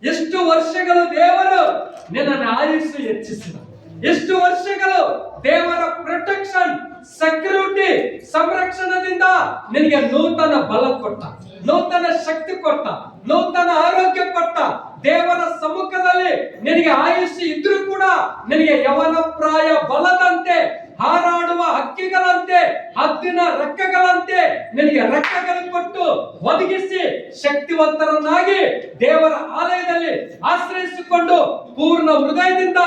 ಎಷ್ಟು ವರ್ಷಗಳು ದೇವರು ನಿನ್ನನ್ನು ಆಯುಷ್ಯ ಹೆಚ್ಚಿಸಿದ, ಎಷ್ಟು ವರ್ಷಗಳು ದೇವರ ಪ್ರೊಟೆಕ್ಷನ್, ಸೆಕ್ಯೂರಿಟಿ, ಸಂರಕ್ಷಣದಿಂದ ನಿನಗೆ ನೂತನ ಬಲ ಕೊಟ್ಟ, ನೂತನ ಶಕ್ತಿ ಕೊಟ್ಟ, ನೂತನ ಆರೋಗ್ಯ ಕೊಟ್ಟ ದೇವರ ಸಮ್ಮುಖದಲ್ಲಿ ನಿನಗೆ ಆಯುಷ್ಯ ಇದ್ರೂ ಕೂಡ ನಿನಗೆ ಯವನ ಪ್ರಾಯ ಬಲದಂತೆ ಹಾರಾಡುವ ಹಕ್ಕಿಗಳಂತೆ ಹದ್ದಿನ ರೆಕ್ಕೆಗಳಂತೆ ನಿನಗೆ ರೆಕ್ಕೆಗಳನ್ನು ಕೊಟ್ಟು ಒದಗಿಸಿ ಶಕ್ತಿವಂತರನ್ನಾಗಿ ದೇವರ ಆಲಯದಲ್ಲಿ ಆಶ್ರಯಿಸಿಕೊಂಡು ಪೂರ್ಣ ಹೃದಯದಿಂದ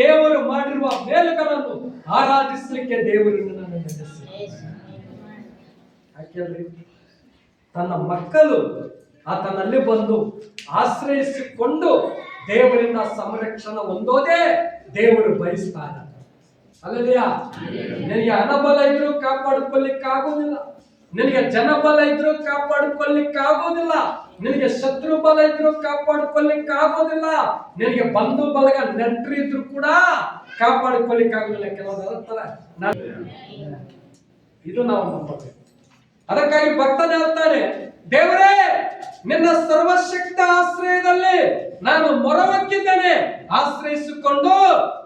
ದೇವರು ಮಾಡಿರುವ ಮೇಲುಗಳನ್ನು ಆರಾಧಿಸಲಿಕ್ಕೆ ದೇವರು ನಿನ್ನನ್ನು ನಡೆಸಿ. ಯಾಕೆಂದ್ರೆ ತನ್ನ ಮಕ್ಕಳು ಆತನಲ್ಲಿ ಬಂದು ಆಶ್ರಯಿಸಿಕೊಂಡು ದೇವರಿಂದ ಸಂರಕ್ಷಣೆ ಹೊಂದೋದೇ ದೇವರು ಬಯಸ್ತಾನೆ. ಅಲ್ಲದೆಯಾ, ನಿನಗೆ ಹಣಬಲ ಇದ್ರೂ ಕಾಪಾಡಿಕೊಳ್ಳಿಕ್ಕಾಗೋದಿಲ್ಲ, ನಿನಗೆ ಜನಬಲ ಇದ್ರೂ ಕಾಪಾಡಿಕೊಳ್ಳಿಕ್ಕಾಗೋದಿಲ್ಲ, ನಿನಗೆ ಶತ್ರು ಬಲ ಇದ್ರೂ ಕಾಪಾಡಿಕೊಳ್ಳಿಕ್ಕಾಗೋದಿಲ್ಲ, ನಿನಗೆ ಬಂಧು ಬಲಗ ನೆಂಟರು ಇದ್ರು ಕೂಡ ಕಾಪಾಡಿಕೊಳ್ಳಿಕ್ಕಾಗೋದಿಲ್ಲ. ಕೆಲವೊಂದು ಇದು ನಾವು ನಂಬಬೇಕು. ಅದಕ್ಕಾಗಿ ಭಕ್ತನೇ ಹೇಳ್ತಾನೆ, ದೇವರೇ ನಿನ್ನ ಸರ್ವಶಕ್ತ ಆಶ್ರಯದಲ್ಲಿ ನಾನು ಮೊರವಕ್ಕಿದ್ದೇನೆ, ಆಶ್ರಯಿಸಿಕೊಂಡು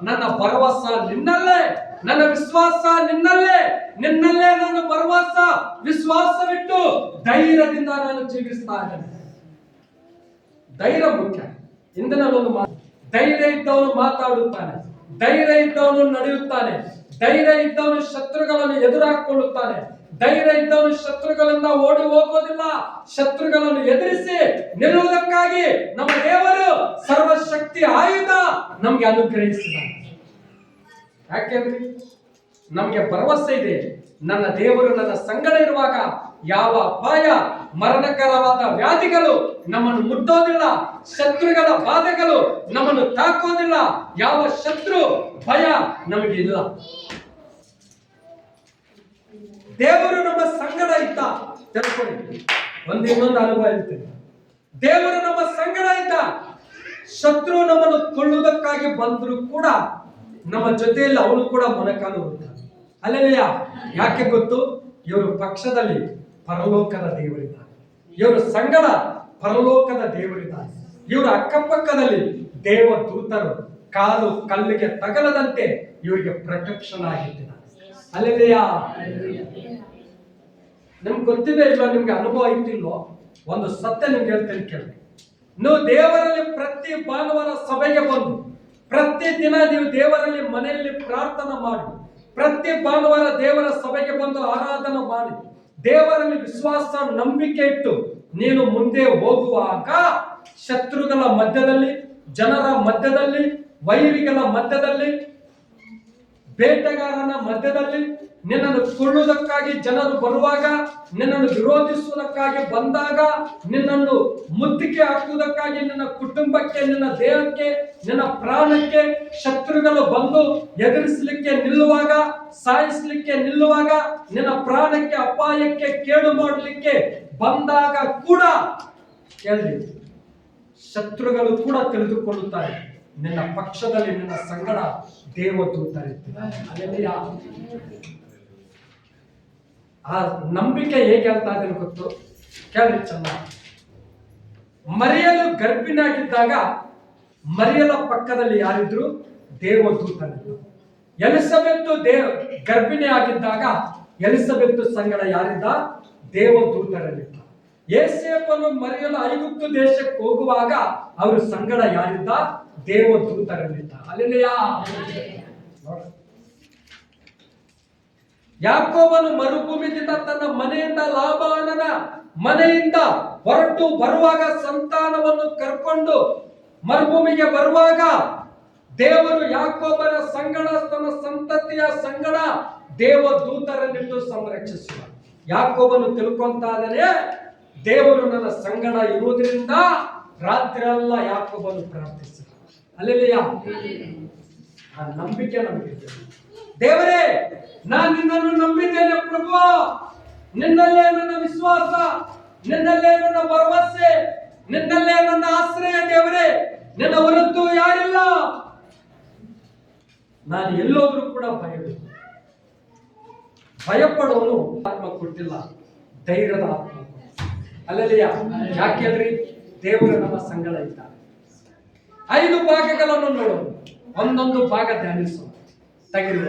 ನನ್ನ ಭರವಸೆ ನಿನ್ನಲ್ಲೇ, ನನ್ನ ವಿಶ್ವಾಸ ನಿನ್ನಲ್ಲೇ, ನಿನ್ನಲ್ಲೇ ನಾನು ಭರವಸೆ ವಿಶ್ವಾಸವಿಟ್ಟು ಧೈರ್ಯದಿಂದ ನಾನು ಜೀವಿಸ್ತಾ ಇದ್ದೇನೆ. ಧೈರ್ಯ ಮುಖ್ಯ. ಇಂದಿನಲ್ಲೊಂದು ಧೈರ್ಯ ಇದ್ದವನು ಮಾತಾಡುತ್ತಾನೆ, ಧೈರ್ಯ ಇದ್ದವನು ನಡೆಯುತ್ತಾನೆ, ಧೈರ್ಯ ಇದ್ದವನು ಶತ್ರುಗಳನ್ನು ಎದುರಾಕೊಳ್ಳುತ್ತಾನೆ, ಧೈರ್ಯ ಇದ್ದವನು ಶತ್ರುಗಳಿಂದ ಓಡಿ ಹೋಗೋದಿಲ್ಲ. ಶತ್ರುಗಳನ್ನು ಎದುರಿಸಿ ನಿಲ್ಲುವುದಕ್ಕಾಗಿ ನಮ್ಮ ದೇವರು ಸರ್ವಶಕ್ತಿ ಆಯುಧ ನಮ್ಗೆ ಅನುಗ್ರಹಿಸಿದ್ದಾನೆ. ಯಾಕೆಂದ್ರೆ ನಮ್ಗೆ ಭರವಸೆ ಇದೆ, ನನ್ನ ದೇವರು ನನ್ನ ಸಂಗಡ ಇರುವಾಗ ಯಾವ ಅಪಾಯ ಮರಣಕರವಾದ ವ್ಯಾಧಿಗಳು ನಮ್ಮನ್ನು ಮುಟ್ಟೋದಿಲ್ಲ, ಶತ್ರುಗಳ ಬಾಧೆಗಳು ನಮ್ಮನ್ನು ತಾಕೋದಿಲ್ಲ, ಯಾವ ಶತ್ರು ಭಯ ನಮಗೆ ಇಲ್ಲ. ದೇವರು ನಮ್ಮ ಸಂಗಡ ಇದ್ದ ತಿಳ್ಕೊಳ್ಳಿ. ಇನ್ನೊಂದು ಅನುಭವ ಇರ್ತದೆ. ದೇವರು ನಮ್ಮ ಸಂಗಡ ಇದ್ದ, ಶತ್ರು ನಮ್ಮನ್ನು ಕೊಳ್ಳುವುದಕ್ಕಾಗಿ ಬಂದ್ರು ಕೂಡ ನಮ್ಮ ಜೊತೆಯಲ್ಲಿ ಅವನು ಕೂಡ ಮೊಣಕಾಲು ಹೋಗ್ತಾನೆ. ಅಲ್ಲೆಲ್ಲ ಯಾಕೆ ಗೊತ್ತು? ಇವರು ಪಕ್ಷದಲ್ಲಿ ಪರಲೋಕದ ದೇವರಿದ್ದಾರೆ, ಇವರು ಸಂಗಡ ಪರಲೋಕದ ದೇವರಿದ್ದಾರೆ, ಇವರ ಅಕ್ಕಪಕ್ಕದಲ್ಲಿ ದೇವದೂತರು ಕಾಲು ಕಲ್ಲಿಗೆ ತಗಲದಂತೆ ಇವರಿಗೆ ಪ್ರೊಟೆಕ್ಷನ್ ಆಗಿದ್ದಾರೆ. ಅಲ್ಲೆಲ್ಲ ನಿಮ್ಗೆ ಗೊತ್ತಿದೆ ಇಲ್ಲ, ನಿಮ್ಗೆ ಅನುಭವ ಇತ್ತಿಲ್ವೋ? ಒಂದು ಸತ್ಯ ನಿಮ್ಗೆ ಹೇಳ್ತೇನೆ ಕೇಳಿ. ನೀವು ದೇವರಲ್ಲಿ ಪ್ರತಿ ಭಾನುವಾರ ಸಭೆಗೆ ಬಂದು ಪ್ರತಿ ದಿನ ನೀವು ದೇವರಲ್ಲಿ ಮನೆಯಲ್ಲಿ ಪ್ರಾರ್ಥನಾ ಮಾಡಿ, ಪ್ರತಿ ಭಾನುವಾರ ದೇವರ ಸಭೆಗೆ ಬಂದು ಆರಾಧನೆ ಮಾಡಿ, ದೇವರಲ್ಲಿ ವಿಶ್ವಾಸ ನಂಬಿಕೆ ಇಟ್ಟು ನೀನು ಮುಂದೆ ಹೋಗುವಾಗ ಶತ್ರುಗಳ ಮಧ್ಯದಲ್ಲಿ, ಜನರ ಮಧ್ಯದಲ್ಲಿ, ವೈರಿಗಳ ಮಧ್ಯದಲ್ಲಿ, ಬೇಟೆಗಾರನ ಮಧ್ಯದಲ್ಲಿ ನಿನ್ನನ್ನು ಕೊಳ್ಳುವುದಕ್ಕಾಗಿ ಜನರು ಬರುವಾಗ, ನಿನ್ನನ್ನು ವಿರೋಧಿಸುವುದಕ್ಕಾಗಿ ಬಂದಾಗ, ನಿನ್ನನ್ನು ಮುತ್ತಿಗೆ ಹಾಕುವುದಕ್ಕಾಗಿ ನಿನ್ನ ಕುಟುಂಬಕ್ಕೆ, ನಿನ್ನ ದೇಹಕ್ಕೆ, ನಿನ್ನ ಪ್ರಾಣಕ್ಕೆ ಶತ್ರುಗಳು ಬಂದು ಎದುರಿಸಲಿಕ್ಕೆ ನಿಲ್ಲುವಾಗ, ಸಾಯಿಸಲಿಕ್ಕೆ ನಿಲ್ಲುವಾಗ, ನಿನ್ನ ಪ್ರಾಣಕ್ಕೆ ಅಪಾಯಕ್ಕೆ ಕೇಡು ಮಾಡಲಿಕ್ಕೆ ಬಂದಾಗ ಕೂಡ ಕೇಳಿ, ಶತ್ರುಗಳು ಕೂಡ ತಿಳಿದುಕೊಳ್ಳುತ್ತಾರೆ ನಿನ್ನ ಪಕ್ಷದಲ್ಲಿ ನಿನ್ನ ಸಂಗಡ ದೇವದೂತರಿದ್ದಾರೆ. ಆ ನಂಬಿಕೆ ಹೇಗೆ ಅಂತ ಅದನ್ನು ಗೊತ್ತು ಕೇಳಿ ಚೆನ್ನಾಗಿ. ಮರಿಯಲು ಗರ್ಭಿಣಿಯಾಗಿದ್ದಾಗ ಮರಿಯಲ ಪಕ್ಕದಲ್ಲಿ ಯಾರಿದ್ರು? ದೇವದೂತರಿದ್ರು. ಎಲಿಸಬೆತ್ತು ಗರ್ಭಿಣಿ ಆಗಿದ್ದಾಗ ಎಲಿಸಬೆತ್ತು ಸಂಗಡ ಯಾರಿದ್ದ? ದೇವದೂತರಲ್ಲಿದ್ದ. ಯೋಸೇಫನು ಮರಿಯಲು ಐಗುಪ್ತ ದೇಶಕ್ಕೆ ಹೋಗುವಾಗ ಅವರು ಸಂಗಡ ಯಾರಿದ್ದ? ದೇವದೂತರಲ್ಲಿದ್ದ. ಅಲ್ಲೆಲ್ಲಾ ಯಾಕೋಬನು ಮರುಭೂಮಿಯಿಂದ ತನ್ನ ಮನೆಯಿಂದ ಲಾಬಾನನ ಮನೆಯಿಂದ ಹೊರಟು ಬರುವಾಗ, ಸಂತಾನವನ್ನು ಕರ್ಕೊಂಡು ಮರುಭೂಮಿಗೆ ಬರುವಾಗ ದೇವರು ಯಾಕೋಬನ ಸಂಗಡ, ತನ್ನ ಸಂತತಿಯ ಸಂಗಡ ದೇವದೂತರನ್ನಿಟ್ಟು ಸಂರಕ್ಷಿಸುವ. ಯಾಕೋಬನು ತಿಳ್ಕೊಂತಾದರೆ ದೇವರು ನನ್ನ ಸಂಗಡ ಇರುವುದರಿಂದ ರಾತ್ರಿ ಎಲ್ಲ ಯಾಕೋಬನು ಪ್ರಾರ್ಥಿಸಿದ. ಅಲ್ಲೆಲ್ಲ ಆ ನಂಬಿಕೆ ನಮಗೆ ದೇವರೇ, ನಾನು ನಿನ್ನನ್ನು ನಂಬಿದ್ದೇನೆ ಪ್ರಭು, ನಿನ್ನಲ್ಲೇ ನನ್ನ ವಿಶ್ವಾಸ, ನಿನ್ನಲ್ಲೇ ನನ್ನ ಭರವಸೆ, ನಿನ್ನಲ್ಲೇ ನನ್ನ ಆಶ್ರಯ. ದೇವರೇ, ನಿನ್ನ ಹೊರತು ಯಾರಿಲ್ಲ. ನಾನು ಎಲ್ಲೋದ್ರೂ ಕೂಡ ಭಯಪಡೋನು ಆತ್ಮ ಕೊಟ್ಟಿಲ್ಲ, ಧೈರ್ಯದ ಆತ್ಮ. ಅಲ್ಲಲ್ಲಿಯ ಯಾಕೆಂದ್ರಿ ದೇವರು ನಮ್ಮ ಸಂಗಡ ಇದ್ದಾರೆ. 5 ಭಾಗಗಳನ್ನು ನೋಡೋಣ, ಒಂದೊಂದು ಭಾಗ ಧ್ಯಾನಿಸೋಣ. ತೆಗಿರಿ.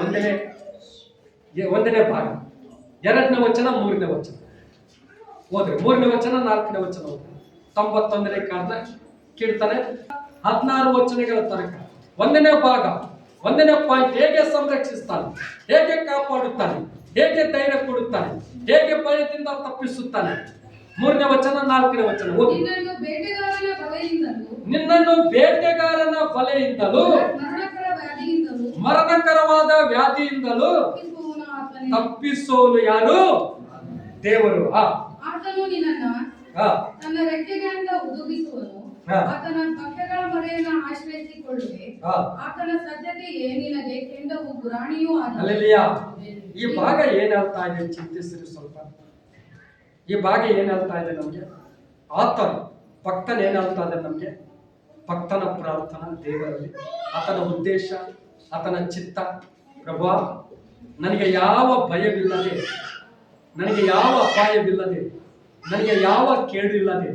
ಒಂದನೇ ಭಾಗ 2ನೇ ವಚನ 3ನೇ ವಚನ ಓದ್ರಿ. 3ನೇ ವಚನ 4ನೇ ವಚನ ಓದ್ರಿ. 91ನೇ ಕೀರ್ತನೆ 16 ವಚನಗಳ ತನಕ 1ನೇ ಭಾಗ 1ನೇ ಪಾಯಿಂಟ್, ಹೇಗೆ ಸಂರಕ್ಷಿಸ್ತಾನೆ, ಹೇಗೆ ಕಾಪಾಡುತ್ತಾನೆ, ಹೇಗೆ ಧೈರ್ಯ ಕೊಡುತ್ತಾನೆ, ಹೇಗೆ ಭಯದಿಂದ ತಪ್ಪಿಸುತ್ತಾನೆ. 3ನೇ ವಚನ 4ನೇ ವಚನ ಓದಿ. ನಿನ್ನನ್ನು ಬೇಟೆಗಾರನ ಬಲೆಯಿಂದಲೂ ಮರಣಕರವಾದ ವ್ಯಾಧಿಯಿಂದಲೂ ತಪ್ಪಿಸೋನು ಯಾರು? ದೇವರು. ಆತನು ನಿನ್ನನ್ನು ತನ್ನ ರೆಕ್ಕೆಗಳಿಂದ ಹುದುಗಿಸುವನು. ಆತನ ಪಕ್ಕಗಳ ಮೊರೆಯನ್ನು ಆಶ್ರಯಿಸಿಕೊಳ್ಳುವೆ. ಆತನ ಸಜ್ಜತೆಯೇ ನಿನಗೆ ಕೆಂಡವು ಗುರಾಣಿಯೂ ಆದ. ಹಲ್ಲೆಲೂಯಾ. ಈ ಭಾಗ ಏನ್ ಹೇಳ್ತಾ ಇದೆ ಚಿಂತಿಸ್ರಿ ಸ್ವಲ್ಪ. ಈ ಭಾಗ ಏನ್ ಹೇಳ್ತಾ ಇದೆ ನಮ್ಗೆ? ಆತನ ಭಕ್ತನ ಏನ್ ಹೇಳ್ತಾ ಇದೆ ನಮ್ಗೆ? ಭಕ್ತನ ಪ್ರಾರ್ಥನಾ ದೇವರಲ್ಲಿ, ಆತನ ಉದ್ದೇಶ, ಆತನ ಚಿತ್ತ. ಪ್ರಭಾ, ನನಗೆ ಯಾವ ಭಯವಿಲ್ಲದೆ, ನನಗೆ ಯಾವ ಅಪಾಯವಿಲ್ಲದೆ, ನನಗೆ ಯಾವ ಕೇಳಿಲ್ಲದೆ,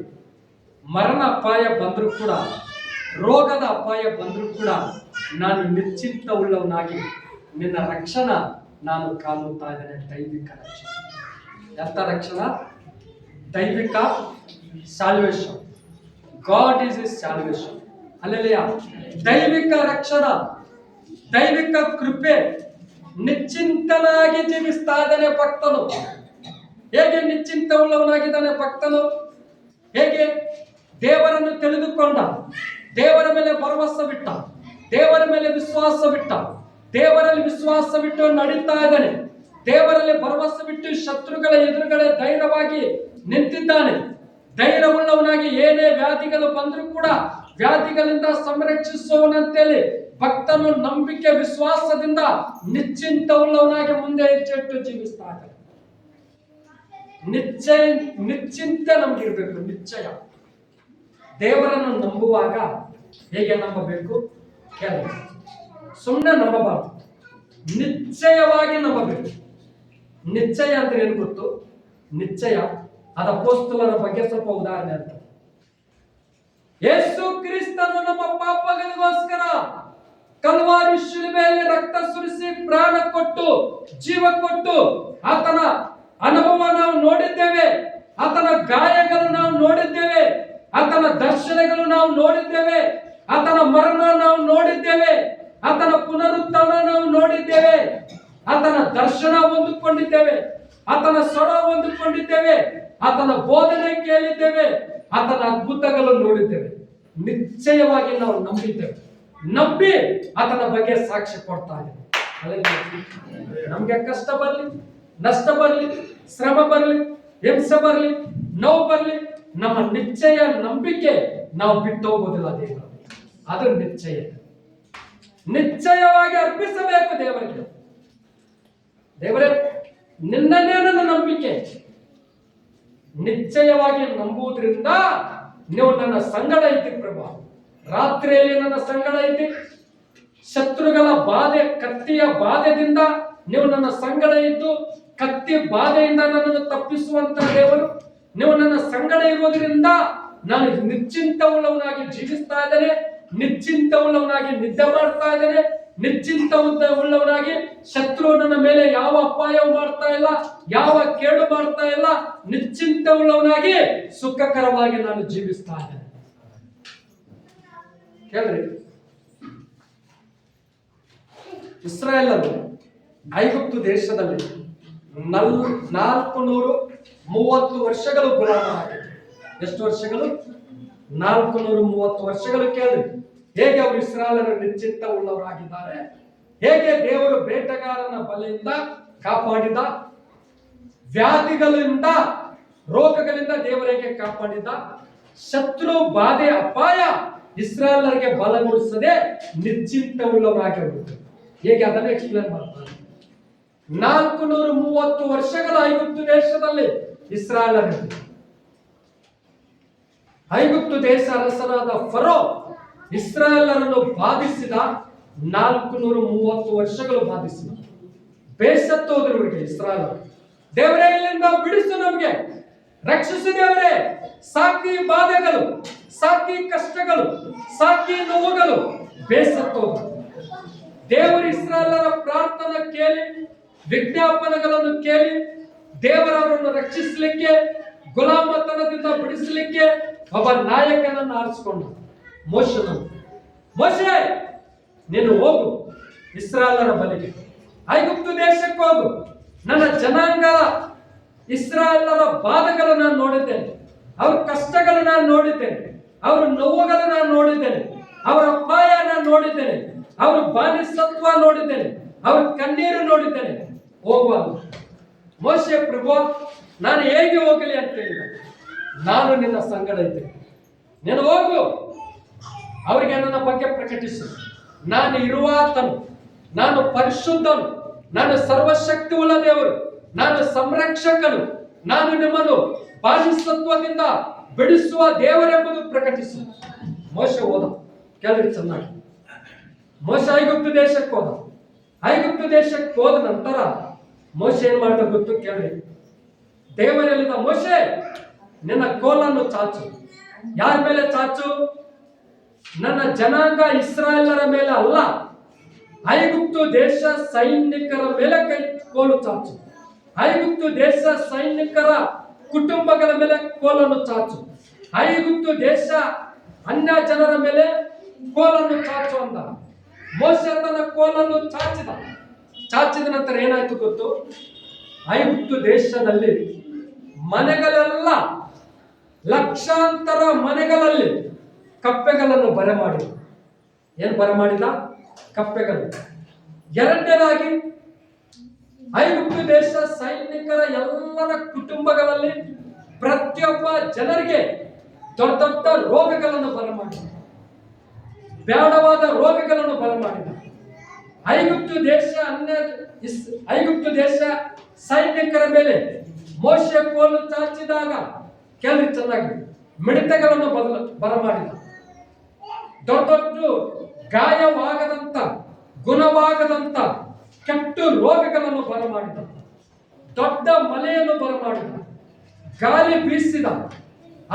ಮರಣ ಅಪಾಯ ಬಂದರೂ ಕೂಡ, ರೋಗದ ಅಪಾಯ ಬಂದರೂ ಕೂಡ ನಾನು ನಿಶ್ಚಿಂತ ಉಳ್ಳವನಾಗಿ ನಿನ್ನ ರಕ್ಷಣಾ ನಾನು ಕಾಣುತ್ತಾ ಇದ್ದೇನೆ. ದೈವಿಕ ರಕ್ಷಣೆ. ಎಂತ ರಕ್ಷಣಾ? ದೈವಿಕ salvation. God is is salvation. Hallelujah. ದೈವಿಕ ರಕ್ಷಣಾ, ದೈವಿಕ ಕೃಪೆ. ನಿಶ್ಚಿಂತನಾಗಿ ಜೀವಿಸ್ತಾ ಇದ್ದಾನೆ ಭಕ್ತನು. ಹೇಗೆ ನಿಶ್ಚಿಂತ ಉಳ್ಳವನಾಗಿದ್ದಾನೆ ಭಕ್ತನು? ಹೇಗೆ? ದೇವರನ್ನು ತಿಳಿದುಕೊಂಡ, ದೇವರ ಮೇಲೆ ಭರವಸೆ ಬಿಟ್ಟ, ದೇವರ ಮೇಲೆ ವಿಶ್ವಾಸ ಬಿಟ್ಟ, ದೇವರಲ್ಲಿ ವಿಶ್ವಾಸ ಬಿಟ್ಟು ನಡೀತಾ ಇದ್ದಾನೆ. ದೇವರಲ್ಲಿ ಭರವಸೆ ಬಿಟ್ಟು ಶತ್ರುಗಳ ಎದುರುಗಡೆ ಧೈರ್ಯವಾಗಿ ನಿಂತಿದ್ದಾನೆ. ಧೈರ್ಯವುಳ್ಳವನಾಗಿ ಏನೇ ವ್ಯಾಧಿಗಳು ಬಂದರೂ ಕೂಡ ವ್ಯಾಧಿಗಳಿಂದ ಸಂರಕ್ಷಿಸುವವನಂತೇಳಿ ಭಕ್ತನು ನಂಬಿಕೆ ವಿಶ್ವಾಸದಿಂದ ನಿಶ್ಚಿಂತ ಉಳ್ಳವನಾಗಿ ಮುಂದೆ ಹೆಜ್ಜೆಟ್ಟು ಜೀವಿಸ್ತಾ ಇದ್ದಾನೆ. ನಿಶ್ಚಿಂತೆ ನಮ್ಗಿರ್ಬೇಕು. ನಿಶ್ಚಯ. ದೇವರನ್ನು ನಂಬುವಾಗ ಹೇಗೆ ನಂಬಬೇಕು? ಕೆಲವು ಸುಮ್ಮನೆ ನಂಬಬಾರದು, ನಿಶ್ಚಯವಾಗಿ ನಂಬಬೇಕು. ನಿಶ್ಚಯ ಅಂದ್ರೆ ಏನು ಗೊತ್ತು? ನಿಶ್ಚಯ ಅದ ಅಪೊಸ್ತಲರ ಬಗ್ಗೆ ಸ್ವಲ್ಪ ಉದಾಹರಣೆ ಅಂತ. ಯೇಸು ಕ್ರಿಸ್ತನು ನಮ್ಮ ಪಾಪಗಳಿಗೋಸ್ಕರ ಕಲ್ವಾರಿ ಶಿಲುಬೆಯಲ್ಲಿ ರಕ್ತ ಸುರಿಸಿ ಪ್ರಾಣ ಕೊಟ್ಟು ಜೀವ ಕೊಟ್ಟು ಆತನ ಅನುಭವ ನಾವು ನೋಡಿದ್ದೇವೆ. ಆತನ ಗಾಯಗಳು ನಾವು ನೋಡಿದ್ದೇವೆ. ಆತನ ದರ್ಶನಗಳು ನಾವು ನೋಡಿದ್ದೇವೆ. ಆತನ ಮರಣ ನಾವು ನೋಡಿದ್ದೇವೆ. ಆತನ ಪುನರುತ್ಥಾನ ನಾವು ನೋಡಿದ್ದೇವೆ. ಆತನ ದರ್ಶನ ಹೊಂದಿಕೊಂಡಿದ್ದೇವೆ. ಆತನ ಸ್ವರ ಹೊಂದಿಕೊಂಡಿದ್ದೇವೆ. ಆತನ ಬೋಧನೆ ಕೇಳಿದ್ದೇವೆ. ಆತನ ಅದ್ಭುತಗಳು ನೋಡಿದ್ದೇವೆ. ನಿಶ್ಚಯವಾಗಿ ನಾವು ನಂಬಿದ್ದೇವೆ. ನಂಬಿ ಆತನ ಬಗ್ಗೆ ಸಾಕ್ಷಿ ಕೊಡ್ತಾ ಇದ್ದೇವೆ. ನಮ್ಗೆ ಕಷ್ಟ ಬರಲಿ, ನಷ್ಟ ಬರಲಿ, ಶ್ರಮ ಬರಲಿ, ಹಿಂಸೆ ಬರಲಿ, ನೋವು ಬರಲಿ, ನಮ್ಮ ನಿಶ್ಚಯ ನಂಬಿಕೆ ನಾವು ಬಿಟ್ಟು ಹೋಗೋದಿಲ್ಲ ದೇವರು. ಅದು ನಿಶ್ಚಯ. ನಿಶ್ಚಯವಾಗಿ ಅರ್ಪಿಸಬೇಕು ದೇವರಿಗೆ. ದೇವರೇ, ನಿನ್ನನ್ನೇ ನನ್ನ ನಂಬಿಕೆ. ನಿಶ್ಚಯವಾಗಿ ನಂಬುವುದರಿಂದ ನೀವು ನನ್ನ ಸಂಗಡ ಇದ್ದಿ ಪ್ರಭಾ. ರಾತ್ರಿಯಲ್ಲಿ ನನ್ನ ಸಂಗಡ ಇದ್ದಿ. ಶತ್ರುಗಳ ಬಾಧೆ, ಕತ್ತಿಯ ಬಾಧೆಯಿಂದ ನೀವು ನನ್ನ ಸಂಗಡ ಇದ್ದು ಕತ್ತಿ ಬಾಧೆಯಿಂದ ನನ್ನನ್ನು ತಪ್ಪಿಸುವಂತ ದೇವರು. ನೀವು ನನ್ನ ಸಂಗಡ ಇರುವುದರಿಂದ ನಾನು ನಿಶ್ಚಿಂತ ಉಳ್ಳವನಾಗಿ ಜೀವಿಸ್ತಾ ಇದ್ದೇನೆ. ನಿಶ್ಚಿಂತ ಉಳ್ಳವನಾಗಿ ನಿದ್ದೆ ಮಾಡ್ತಾ ಇದ್ದೇನೆ. ನಿಶ್ಚಿಂತ ಉಳ್ಳವನಾಗಿ ಶತ್ರು ನನ್ನ ಮೇಲೆ ಯಾವ ಅಪಾಯವು ಮಾಡ್ತಾ ಇಲ್ಲ, ಯಾವ ಕೇಡು ಮಾಡ್ತಾ ಇಲ್ಲ. ನಿಶ್ಚಿಂತ ಉಳ್ಳವನಾಗಿ ಸುಖಕರವಾಗಿ ನಾನು ಜೀವಿಸ್ತಾ ಇದ್ದೇನೆ. ಕೇಳ್ರಿ, ಇಸ್ರಾಯೇಲರು ಐಗುಪ್ತ ದೇಶದಲ್ಲಿ 430 ವರ್ಷಗಳು ಗುಲಾಮರಾಗಿದ್ದರು. ಎಷ್ಟು ವರ್ಷಗಳು? 430 ವರ್ಷಗಳು. ಕೇಳ್ರಿ, ಹೇಗೆ ಅವರು ಇಸ್ರಾಯೇಲರು ನಿಶ್ಚಿಂತ ಉಳ್ಳವರಾಗಿದ್ದಾರೆ. ಹೇಗೆ ದೇವರು ಬೇಟೆಗಾರನ ಬಲೆಯಿಂದ ಕಾಪಾಡಿದ, ವ್ಯಾಧಿಗಳಿಂದ ರೋಗಗಳಿಂದ ದೇವರಿಗೆ ಕಾಪಾಡಿದ, ಶತ್ರು ಬಾಧೆ ಅಪಾಯ ಇಸ್ರಾಯೇಲರಿಗೆ ಬಲಗೊಳಿಸದೆ ನಿಶ್ಚಿಂತ ಉಳ್ಳವರಾಗಿರುವುದು. ಹೇಗೆ ಅದನ್ನು ಎಕ್ಸ್ಪ್ಲೇನ್ ಮಾಡ್ತಾರೆ. 430 ವರ್ಷಗಳ ಐಗುಪ್ತ ದೇಶದಲ್ಲಿ ಇಸ್ರಾಯೇಲರು, ಐಗುಪ್ತ ದೇಶ ಅರಸನಾದ ಫರೋ ಇಸ್ರಾಯೇಲರನ್ನು ಬಾಧಿಸಿದ. 430 ವರ್ಷಗಳು ಬಾಧಿಸಿದ. ಬೇಸತ್ತೋದ್ರವರಿಗೆ ಇಸ್ರಾಯೇಲರು. ದೇವರೇ, ಇಲ್ಲಿಂದ ಬಿಡಿಸು, ನಮಗೆ ರಕ್ಷಿಸು ದೇವರೇ. ಸಾಕಿ ಬಾಧೆಗಳು, ಸಾಕಿ ಕಷ್ಟಗಳು, ಸಾಕಿ ನೋವುಗಳು. ಬೇಸತ್ತೋದ್ರು. ದೇವರು ಇಸ್ರಾಯೇಲರ ಪ್ರಾರ್ಥನೆ ಕೇಳಿ, ವಿಜ್ಞಾಪನೆಗಳನ್ನು ಕೇಳಿ ದೇವರವರನ್ನು ರಕ್ಷಿಸಲಿಕ್ಕೆ ಗುಲಾಮತನದಿಂದ ಬಿಡಿಸಲಿಕ್ಕೆ ಒಬ್ಬ ನಾಯಕನನ್ನು ಆರಿಸಿಕೊಂಡ, ಮೋಶೆನನ್ನು. ಮೋಶೆ, ನೀನು ಹೋಗು ಇಸ್ರಾಯೇಲರ ಬಳಿಗೆ, ಐಗುಪ್ತ ದೇಶಕ್ಕೆ ಹೋಗು. ನನ್ನ ಜನಾಂಗ ಇಸ್ರಾಯೇಲರ ಬಾಧೆಗಳನ್ನು ನಾನು ನೋಡಿದ್ದೇನೆ, ಅವ್ರ ಕಷ್ಟಗಳನ್ನು ನಾನು ನೋಡಿದ್ದೇನೆ, ಅವ್ರ ನೋವುಗಳನ್ನು ನಾನು ನೋಡಿದ್ದೇನೆ, ಅವರ ಅಪಾಯ ನಾನು ನೋಡಿದ್ದೇನೆ, ಅವ್ರ ಬಾನಿಸತ್ವ ನೋಡಿದ್ದೇನೆ, ಅವ್ರ ಕಣ್ಣೀರು ನೋಡಿದ್ದೇನೆ. ಹೋಗುವ ಮೋಶೆ, ಪ್ರಭು ನಾನು ಹೇಗೆ ಹೋಗಲಿ ಅಂತ ಹೇಳಿದ. ನಾನು ನಿನ್ನ ಸಂಗಡ ಇದ್ದೇನೆ, ನೀನು ಹೋಗು, ಅವರಿಗೆ ನನ್ನ ಬಗ್ಗೆ ಪ್ರಕಟಿಸು. ನಾನು ಇರುವಾತನು, ನಾನು ಪರಿಶುದ್ಧನು, ನಾನು ಸರ್ವಶಕ್ತಿಯುಳ್ಳ ದೇವರು, ನಾನು ಸಂರಕ್ಷಕನು, ನಾನು ನಿಮ್ಮನ್ನು ಬಾಧಿಸತ್ವದಿಂದ ಬಿಡಿಸುವ ದೇವರೆಂಬುದು ಪ್ರಕಟಿಸು. ಮೋಶೆ ಹೋದ, ಕೇಳ್ರಿ ಚೆನ್ನಾಗಿ. ಮೋಶೆ ಐಗುಪ್ತ ದೇಶಕ್ಕೆ ಹೋದ. ಐಗುಪ್ತ ದೇಶಕ್ಕೆ ಹೋದ ನಂತರ ಮೋಶೆ ಏನ್ ಮಾಡ್ದ ಗೊತ್ತು? ಕೇಳ್ರಿ. ದೇವರೆಲ್ಲಿದ, ಮೋಶೆ ನಿನ್ನ ಕೋಲನ್ನು ಚಾಚು. ಯಾರ ಮೇಲೆ ಚಾಚು? ನನ್ನ ಜನಾಂಗ ಇಸ್ರಾಯೇಲರ ಮೇಲೆ ಅಲ್ಲ, ಐಗುಪ್ತ ದೇಶ ಸೈನಿಕರ ಮೇಲೆ ಕೋಲು ಚಾಚು. ಐಗುಪ್ತ ದೇಶ ಸೈನಿಕರ ಕುಟುಂಬಗಳ ಮೇಲೆ ಕೋಲನ್ನು ಚಾಚು. ಐಗುಪ್ತ ದೇಶ ಅನ್ಯ ಜನರ ಮೇಲೆ ಕೋಲನ್ನು ಚಾಚು ಅಂದ. ಮೋಶೆ ತನ್ನ ಕೋಲನ್ನು ಚಾಚಿದ ನಂತರ ಏನಾಯ್ತು ಗೊತ್ತು? ಐಗುಪ್ತ ದೇಶದಲ್ಲಿ ಮನೆಗಳೆಲ್ಲ, ಲಕ್ಷಾಂತರ ಮನೆಗಳಲ್ಲಿ ಕಪ್ಪೆಗಳನ್ನು ಬರಮಾಡಿದ. ಏನು ಬರಮಾಡಿದ? ಕಪ್ಪೆಗಳು. ಎರಡನೇದಾಗಿ ಐಗುಪ್ತ ದೇಶ ಸೈನಿಕರ ಎಲ್ಲರ ಕುಟುಂಬಗಳಲ್ಲಿ ಪ್ರತಿಯೊಬ್ಬ ಜನರಿಗೆ ದೊಡ್ಡ ದೊಡ್ಡ ರೋಗಗಳನ್ನು ಬರಮಾಡಿದ, ಬೇಡವಾದ ರೋಗಗಳನ್ನು ಬರಮಾಡಿದ. ಐಗುಪ್ತ ದೇಶ ಸೈನಿಕರ ಮೇಲೆ ಮೋಶೆ ಕೋಲು ಚಾಚಿದಾಗ ಕೇಳಿ ಚೆನ್ನಾಗಿ ಮಿಡಿತಗಳನ್ನು ಬರಮಾಡಿದ. ದೊಡ್ಡ ದೊಡ್ಡ ಗಾಯವಾಗದಂತ, ಗುಣವಾಗದಂತ ಕೆಟ್ಟ ರೋಗಗಳನ್ನು ಬರಮಾಡಿದ. ದೊಡ್ಡ ಮಳೆಯನ್ನು ಬರಮಾಡಿದ, ಗಾಳಿ ಬೀಸಿದ,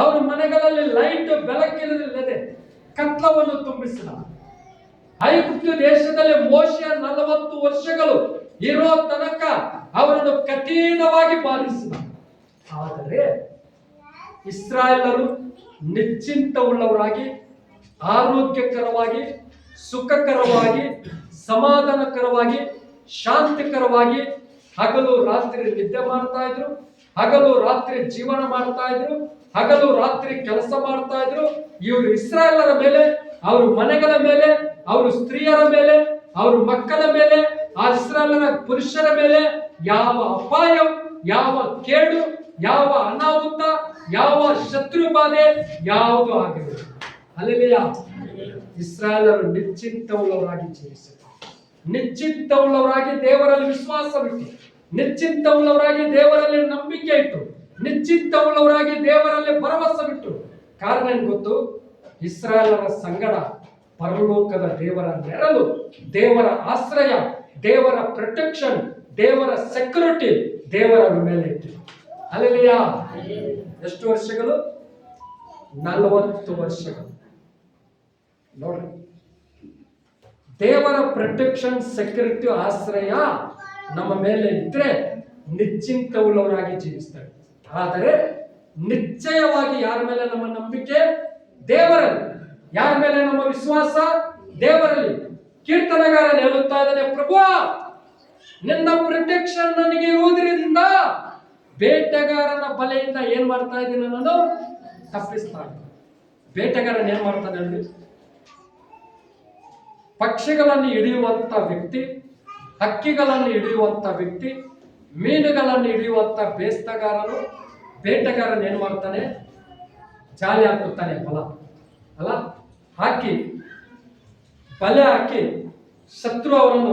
ಅವರ ಮನೆಗಳಲ್ಲಿ ಲೈಟ್ ಬೆಳಕಿಲ್ಲದೆ ಕತ್ಲವನ್ನು ತುಂಬಿಸಿದ. ಐಗುಪ್ತ ದೇಶದಲ್ಲಿ ಮೋಶೆ 40 ವರ್ಷಗಳು ಇರೋ ತನಕ ಅವರನ್ನು ಕಠಿಣವಾಗಿ ಬಾಧಿಸಿದ. ಆದರೆ ಇಸ್ರಾಯೇಲರು ನಿಶ್ಚಿಂತವುಳ್ಳವರಾಗಿ, ಆರೋಗ್ಯಕರವಾಗಿ, ಸುಖಕರವಾಗಿ, ಸಮಾಧಾನಕರವಾಗಿ, ಶಾಂತಿಕರವಾಗಿ ಹಗಲು ರಾತ್ರಿ ನಿದ್ದೆ ಮಾಡ್ತಾ ಇದ್ರು, ಹಗಲು ರಾತ್ರಿ ಜೀವನ ಮಾಡ್ತಾ ಇದ್ರು, ಹಗಲು ರಾತ್ರಿ ಕೆಲಸ ಮಾಡ್ತಾ ಇದ್ರು. ಇವರು ಇಸ್ರಾಯೇಲರ ಮೇಲೆ, ಅವ್ರ ಮನೆಗಳ ಮೇಲೆ, ಅವ್ರ ಸ್ತ್ರೀಯರ ಮೇಲೆ, ಅವ್ರ ಮಕ್ಕಳ ಮೇಲೆ, ಆ ಇಸ್ರಾಯೇಲರ ಪುರುಷರ ಮೇಲೆ ಯಾವ ಅಪಾಯ, ಯಾವ ಕೇಡು, ಯಾವ ಅನಾಹುತ, ಯಾವ ಶತ್ರು ಬಾಧೆ ಯಾವುದು ಆಗಿರಲಿಲ್ಲ. ಹಲ್ಲೆಲೂಯಾ. ಇಸ್ರಾಯೇಲರು ನಿಶ್ಚಿಂತವುಳ್ಳವರಾಗಿ ಜೀವಿಸಿದರು. ನಿಶ್ಚಿಂತವುಳ್ಳವರಾಗಿ ದೇವರಲ್ಲಿ ವಿಶ್ವಾಸವಿಟ್ಟು, ನಿಶ್ಚಿಂತವುಳ್ಳವರಾಗಿ ದೇವರಲ್ಲಿ ನಂಬಿಕೆ ಇಟ್ಟು, ನಿಶ್ಚಿಂತವುಳ್ಳವರಾಗಿ ದೇವರಲ್ಲಿ ಭರವಸೆ ಬಿಟ್ಟು. ಕಾರಣ ಏನು ಗೊತ್ತು? ಇಸ್ರಾಯೇಲರ ಸಂಗಡ ಪರಲೋಕದ ದೇವರ ನೆರಳು, ದೇವರ ಆಶ್ರಯ, ದೇವರ ಪ್ರೊಟೆಕ್ಷನ್, ದೇವರ ಸೆಕ್ಯೂರಿಟಿ ದೇವರ ಮೇಲೆ ಇತ್ತು. ಹಲ್ಲೆಲೂಯಾ. ಎಷ್ಟು ವರ್ಷಗಳು? 40 ವರ್ಷಗಳು. ನೋಡ್ರಿ, ದೇವರ ಪ್ರೊಟೆಕ್ಷನ್, ಸೆಕ್ಯೂರಿಟಿ, ಆಶ್ರಯ ನಮ್ಮ ಮೇಲೆ ಇದ್ರೆ ನಿಶ್ಚಿಂತವುಳ್ಳವರಾಗಿ ಜೀವಿಸ್ತಾರೆ. ಆದರೆ ನಿಶ್ಚಯವಾಗಿ ಯಾರ ಮೇಲೆ ನಮ್ಮ ನಂಬಿಕೆ? ದೇವರಲ್ಲಿ. ಯಾರ ಮೇಲೆ ನಮ್ಮ ವಿಶ್ವಾಸ? ದೇವರಲ್ಲಿ. ಕೀರ್ತನೆಗಾರನು ಹೇಳುತ್ತಾ ಇದ್ದಾನೆ, ಪ್ರಭು ನಿನ್ನ ಪ್ರೊಟೆಕ್ಷನ್ ನನಗೆ ಇರುವುದರಿಂದ ಬೇಟೆಗಾರನ ಬಲೆಯಿಂದ ಏನ್ ಮಾಡ್ತಾ ಇದ್ದೀನಿ, ನಾನು ತಪ್ಪಿಸ್ತಾ ಇದ್ದೀನಿ. ಬೇಟೆಗಾರನ ಏನ್ ಮಾಡ್ತಾನೆ ಹೇಳಿ? ಪಕ್ಷಿಗಳನ್ನು ಹಿಡಿಯುವಂತ ವ್ಯಕ್ತಿ, ಹಕ್ಕಿಗಳನ್ನು ಹಿಡಿಯುವಂತ ವ್ಯಕ್ತಿ, ಮೀನುಗಳನ್ನು ಹಿಡಿಯುವಂತ ಬೇಟೆಗಾರನು ಏನ್ ಮಾಡ್ತಾನೆ? ಜಾಲಿ ಹಾಕುತ್ತಾನೆ, ಬಲೆ ಹಾಕಿ ಶತ್ರು ಅವರನ್ನು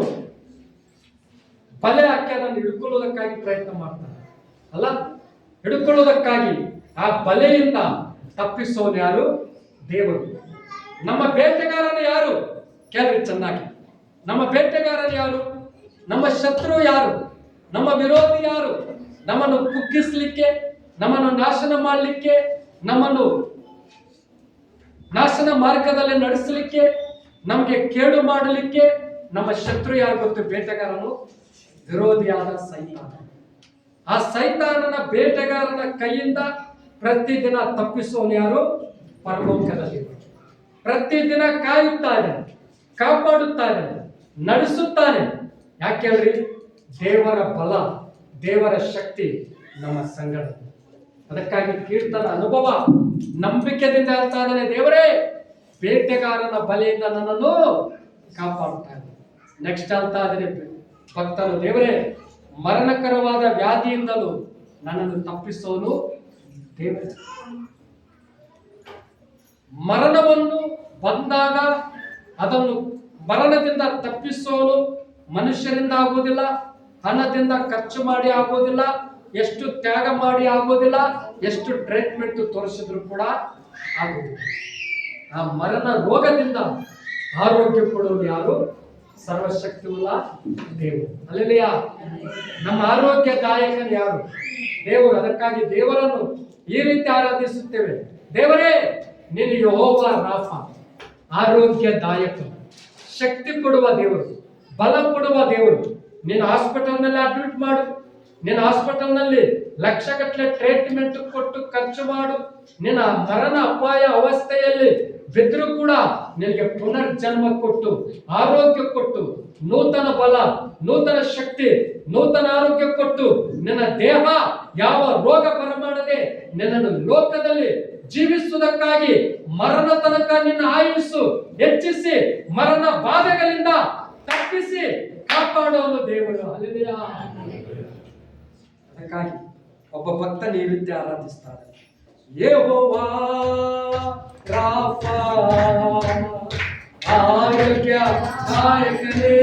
ಬಲೆ ಹಾಕಿ ಅದನ್ನು ಹಿಡ್ಕೊಳ್ಳೋದಕ್ಕಾಗಿ ಪ್ರಯತ್ನ ಮಾಡ್ತಾನೆ ಹಿಡ್ಕೊಳ್ಳೋದಕ್ಕಾಗಿ. ಆ ಬಲೆಯಿಂದ ತಪ್ಪಿಸೋನು ಯಾರು? ದೇವರು. ನಮ್ಮ ಬೇಟೆಗಾರನು ಯಾರು? ಕೇಳ್ರಿ ಚೆನ್ನಾಗಿ. ನಮ್ಮ ಬೇಟೆಗಾರನು ಯಾರು? ನಮ್ಮ ಶತ್ರು ಯಾರು? ನಮ್ಮ ವಿರೋಧಿ ಯಾರು? ನಮ್ಮನ್ನು ಕುಗ್ಗಿಸ್ಲಿಕ್ಕೆ, ನಮ್ಮನ್ನು ನಾಶನ ಮಾಡಲಿಕ್ಕೆ, ನಮ್ಮನ್ನು ನಾಶನ ಮಾರ್ಗದಲ್ಲಿ ನಡೆಸಲಿಕ್ಕೆ, ನಮಗೆ ಕೇಡು ಮಾಡಲಿಕ್ಕೆ ನಮ್ಮ ಶತ್ರು ಯಾರು ಗೊತ್ತು? ಬೇಟೆಗಾರನು, ವಿರೋಧಿಯಾದ ಸೈತಾನ. ಆ ಸೈತಾನನ ಬೇಟೆಗಾರನ ಕೈಯಿಂದ ಪ್ರತಿದಿನ ತಪ್ಪಿಸುವವನು ಯಾರು? ಪರಲೋಕದಲ್ಲಿ ಪ್ರತಿದಿನ ಕಾಯುತ್ತಾನೆ, ಕಾಪಾಡುತ್ತಾನೆ, ನಡೆಸುತ್ತಾನೆ. ಯಾಕೆ ಹೇಳ್ರಿ? ದೇವರ ಬಲ, ದೇವರ ಶಕ್ತಿ ನಮ್ಮ ಸಂಗಡ. ಅದಕ್ಕಾಗಿ ಕೀರ್ತನ ಅನುಭವ ನಂಬಿಕೆದಿಂದ ಹೇಳ್ತಾ ಇದ್ದಾನೆ, ದೇವರೇ ಬೇಟೆಗಾರನ ಬಲೆಯಿಂದ ನನ್ನನ್ನು ಕಾಪಾಡುತ್ತಾನೆ. ನೆಕ್ಸ್ಟ್ ಹೇಳ್ತಾ ಇದ್ದಾನೆ ಭಕ್ತರು, ದೇವರೇ ಮರಣಕರವಾದ ವ್ಯಾಧಿಯಿಂದಲೂ ನನ್ನನ್ನು ತಪ್ಪಿಸೋನು ದೇವರೇ. ಮರಣವನ್ನು ಬಂದಾಗ ಅದನ್ನು ಮರಣದಿಂದ ತಪ್ಪಿಸೋನು ಮನುಷ್ಯರಿಂದ ಆಗೋದಿಲ್ಲ, ಹಣದಿಂದ ಖರ್ಚು ಮಾಡಿ ಆಗೋದಿಲ್ಲ, ಎಷ್ಟು ತ್ಯಾಗ ಮಾಡಿ ಆಗೋದಿಲ್ಲ, ಎಷ್ಟು ಟ್ರೀಟ್ಮೆಂಟ್ ತೋರಿಸಿದ್ರು ಕೂಡ ಆಗೋದಿಲ್ಲ. ಆ ಮರಣ ರೋಗದಿಂದ ಆರೋಗ್ಯ ಕೊಡೋರು ಯಾರು? ಸರ್ವಶಕ್ತಿಯುಳ್ಳ ದೇವರು. ಅಲ್ಲೆಲ್ಲಾ ನಮ್ಮ ಆರೋಗ್ಯದಾಯಕನು ಯಾರು? ದೇವರು. ಅದಕ್ಕಾಗಿ ದೇವರನ್ನು ಈ ರೀತಿ ಆರಾಧಿಸುತ್ತೇವೆ. ದೇವರೇ ನೀನು ಯೆಹೋವ ರಾಫ, ಆರೋಗ್ಯದಾಯಕ, ಶಕ್ತಿ ಕೊಡುವ ದೇವರು, ಬಲ ಕೊಡುವ ದೇವರು. ನೀನು ಹಾಸ್ಪಿಟಲ್ನಲ್ಲಿ ಅಡ್ಮಿಟ್ ಮಾಡು, ನಿನ್ನ ಹಾಸ್ಪಿಟಲ್ನಲ್ಲಿ ಲಕ್ಷಗಟ್ಟಲೆ ಟ್ರೀಟ್ಮೆಂಟ್ ಕೊಟ್ಟು ಖರ್ಚು ಮಾಡು, ನಿನ್ನ ಮರಣ ಅಪಾಯ ಅವಸ್ಥೆಯಲ್ಲಿ ಬಿದ್ದರೂ ಕೂಡ ನಿನಗೆ ಪುನರ್ಜನ್ಮ ಕೊಟ್ಟು, ಆರೋಗ್ಯ ಕೊಟ್ಟು, ನೂತನ ಬಲ, ನೂತನ ಶಕ್ತಿ, ನೂತನ ಆರೋಗ್ಯ ಕೊಟ್ಟು, ನಿನ್ನ ದೇಹ ಯಾವ ರೋಗ ಬರಮಾಡದೆ ನಿನ್ನನ್ನು ಲೋಕದಲ್ಲಿ ಜೀವಿಸುವುದಕ್ಕಾಗಿ ಮರಣ ತನಕ ನಿನ್ನ ಆಯುಸ್ಸು ಹೆಚ್ಚಿಸಿ ಮರಣ ಬಾಧೆಗಳಿಂದ ತಪ್ಪಿಸಿ ಕಾಪಾಡುವನು ದೇವರು. ಹಲ್ಲೆಲೂಯಾ. ಅದಕ್ಕಾಗಿ ಒಬ್ಬ ಭಕ್ತನ ಈ ರೀತಿ ಆರಾಧಿಸ್ತಾರೆ, ಯೆಹೋವಾ ರಾಫಾ, ಆರೋಗ್ಯ ದಾಯಕನೇ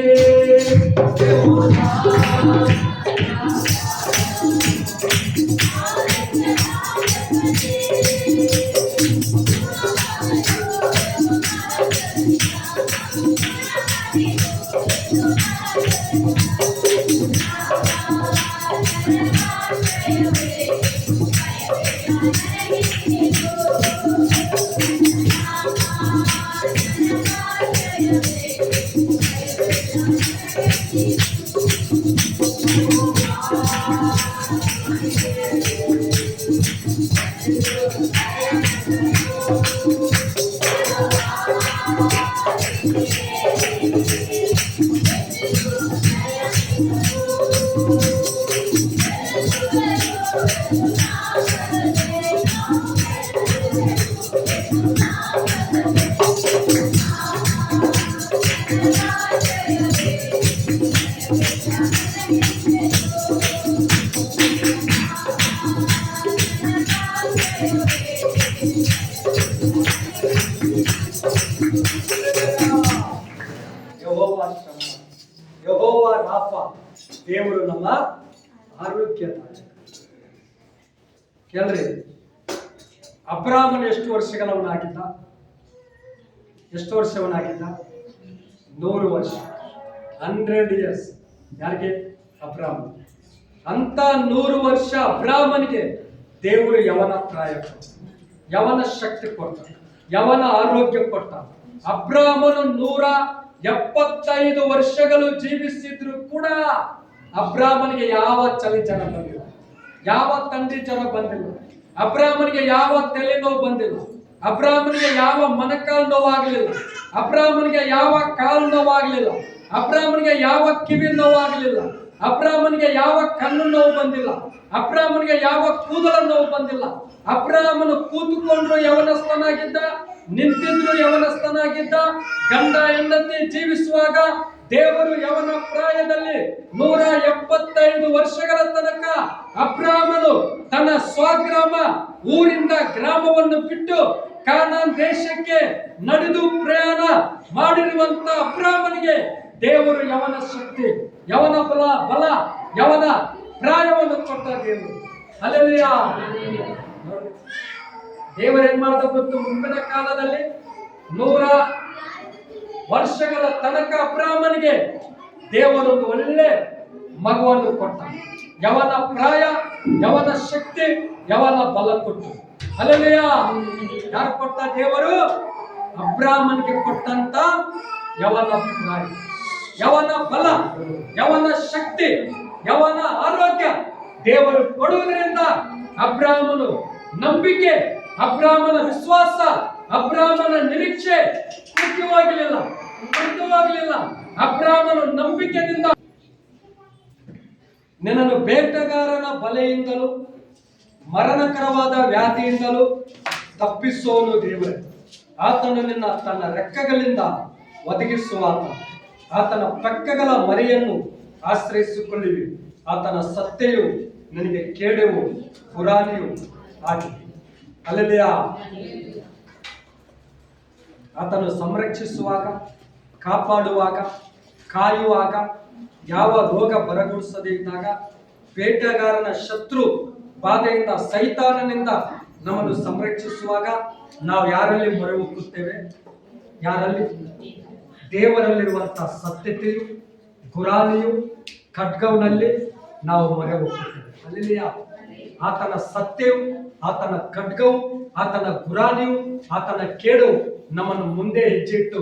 ಯೆಹೋವಾ. ಯೆಹೋವ ರಾಫ, ದೇವರು ನಮ್ಮ ಆರೋಗ್ಯ. ಕೇಳ್ರಿ, ಅಬ್ರಾಮನು ಎಷ್ಟು ವರ್ಷಗಳವನಾಗಿದ್ದ? ಎಷ್ಟು ವರ್ಷವನಾಗಿದ್ದ? 100 ವರ್ಷ, 100 years. ಯಾರಿಗೆ? ಅಬ್ರಾಮ. ಅಂತ 100 ವರ್ಷ ಅಬ್ರಾಮನಿಗೆ ದೇವರು ಯವನ ಪ್ರಾಯ ಕೊಟ್ಟ, ಯವನ ಶಕ್ತಿ ಕೊಟ್ಟ, ಯವನ ಆರೋಗ್ಯ ಕೊಟ್ಟ. ಅಬ್ರಾಮನು 175 ವರ್ಷಗಳು ಜೀವಿಸಿದ್ರು ಕೂಡ ಅಬ್ರಾಮನಿಗೆ ಯಾವ ಚಳಿ ಜ್ವರ ಬಂದಿಲ್ಲ, ಯಾವ ತಂಡಿ ಜ್ವರ ಬಂದಿಲ್ಲ, ಅಬ್ರಾಮನಿಗೆ ಯಾವ ತಲೆ ನೋವು ಬಂದಿಲ್ಲ, ಅಬ್ರಾಮನಿಗೆ ಯಾವ ಮೊಣಕಾಲು ನೋವಾಗಲಿಲ್ಲ, ಅಬ್ರಾಮನಿಗೆ ಯಾವ ಕಾಲು ನೋವಾಗಲಿಲ್ಲ, ಅಬ್ರಾಮನಿಗೆ ಯಾವ ಕಿವಿ ನೋವಾಗಲಿಲ್ಲ, ಅಬ್ರಾಮನಿಗೆ ಯಾವ ಕಣ್ಣು ನೋವು ಬಂದಿಲ್ಲ, ಅಬ್ರಾಮನಿಗೆ ಯಾವ ಕೂದಲ ನೋವು ಬಂದಿಲ್ಲ. ಅಬ್ರಾಮನು ಕೂತುಕೊಂಡ್ರು ಯವನಸ್ಥನಾಗಿದ್ದ, ನಿಂತಿದ್ರು ಯವನಸ್ಥನಾಗಿದ್ದ. ಗಂಡ ಹೆಂಡತಿ ಜೀವಿಸುವಾಗ ದೇವರು ಯವನ ಪ್ರಾಯದಲ್ಲಿ 175 ವರ್ಷಗಳ ತನಕ ಅಬ್ರಾಮನು ತನ್ನ ಸ್ವಗ್ರಾಮ ಊರಿಂದ ಗ್ರಾಮವನ್ನು ಬಿಟ್ಟು ಕಾನಾನ್ ದೇಶಕ್ಕೆ ನಡೆದು ಪ್ರಯಾಣ ಮಾಡಿರುವಂತ ಅಬ್ರಾಮನಿಗೆ ದೇವರು ಯವನ ಶಕ್ತಿ, ಯವನ ಬಲ, ಯವನ ಪ್ರಾಯವನ್ನು ಕೊಟ್ಟ ದೇವರು. ಹಲ್ಲೆಲೂಯಾ. ದೇವರು ಏನ್ ಮಾಡ್ದ ಗೊತ್ತು? ಮುಂದಿನ ಕಾಲದಲ್ಲಿ 100 ವರ್ಷಗಳ ತನಕ ಅಬ್ರಾಮನಿಗೆ ದೇವರೊಂದು ಒಳ್ಳೆ ಮಗುವನ್ನು ಕೊಟ್ಟ. ಯವನ ಪ್ರಾಯ, ಯವನ ಶಕ್ತಿ, ಯವನ ಬಲ ಕೊಟ್ಟು. ಹಲ್ಲೆಲೂಯಾ. ಯಾರು ಕೊಟ್ಟ? ದೇವರು ಅಬ್ರಾಮನಿಗೆ ಕೊಟ್ಟಂತ ಯವನ ಪ್ರಾಯ, ಯವನ ಬಲ, ಯವನ ಶಕ್ತಿ, ಯವನ ಆರೋಗ್ಯ ದೇವರು ಕೊಡುವುದರಿಂದ ಅಬ್ರಾಮನು ನಂಬಿಕೆ, ಅಬ್ರಾಮನ ವಿಶ್ವಾಸ, ಅಬ್ರಾಮನ ನಿರೀಕ್ಷೆ ಮುಖ್ಯವಾಗಲಿಲ್ಲ, ಮುಖ್ಯವಾಗಲಿಲ್ಲ. ಅಬ್ರಾಮನ ನಂಬಿಕೆಯಿಂದ ನಿನ್ನನ್ನು ಬೇಟೆಗಾರನ ಬಲೆಯಿಂದಲೂ ಮರಣಕರವಾದ ವ್ಯಾಧಿಯಿಂದಲೂ ತಪ್ಪಿಸುವನು ದೇವರೇ. ಆತನು ನಿನ್ನ ತನ್ನ ರೆಕ್ಕೆಗಳಿಂದ ಒದಗಿಸುವಾತ, ಆತನ ಪಕ್ಕಗಳ ಮರೆಯನ್ನು ಆಶ್ರಯಿಸಿಕೊಳ್ಳಿವಿ. ಆತನ ಸತ್ತೆಯು ನಿನಗೆ ಕೇಡೆವು ಪುರಾಣಿಯು ಆಗಿದೆ. ಅಲ್ಲೆಲೆಯ ಆತನು ಸಂರಕ್ಷಿಸುವಾಗ, ಕಾಪಾಡುವಾಗ, ಕಾಯುವಾಗ, ಯಾವ ರೋಗ ಬರಗೊಡಿಸದೇ ಇದ್ದಾಗ, ಬೇಟೆಗಾರನ ಶತ್ರು ಬಾಧೆಯಿಂದ, ಸೈತಾನನಿಂದ ನಮ್ಮನ್ನು ಸಂರಕ್ಷಿಸುವಾಗ ನಾವು ಯಾರಲ್ಲಿ ಮೊರೆ ಹೋಗುತ್ತೇವೆ? ಯಾರಲ್ಲಿ? ದೇವರಲ್ಲಿರುವಂತಹ ಸತ್ಯತೆಯು, ಗುರಾಣಿಯು, ಖಡ್ಗವನಲ್ಲಿ ನಾವು ಮೊರೆ ಹೋಗುತ್ತೇವೆ. ಅಲ್ಲಿ ಆತನ ಸತ್ಯವು, ಆತನ ಖಡ್ಗವು, ಆತನ ಗುರಾಣಿಯು, ಆತನ ಕೇಡು ನಮ್ಮನ್ನು ಮುಂದೆ ಹೆಜ್ಜೆಯಿಟ್ಟು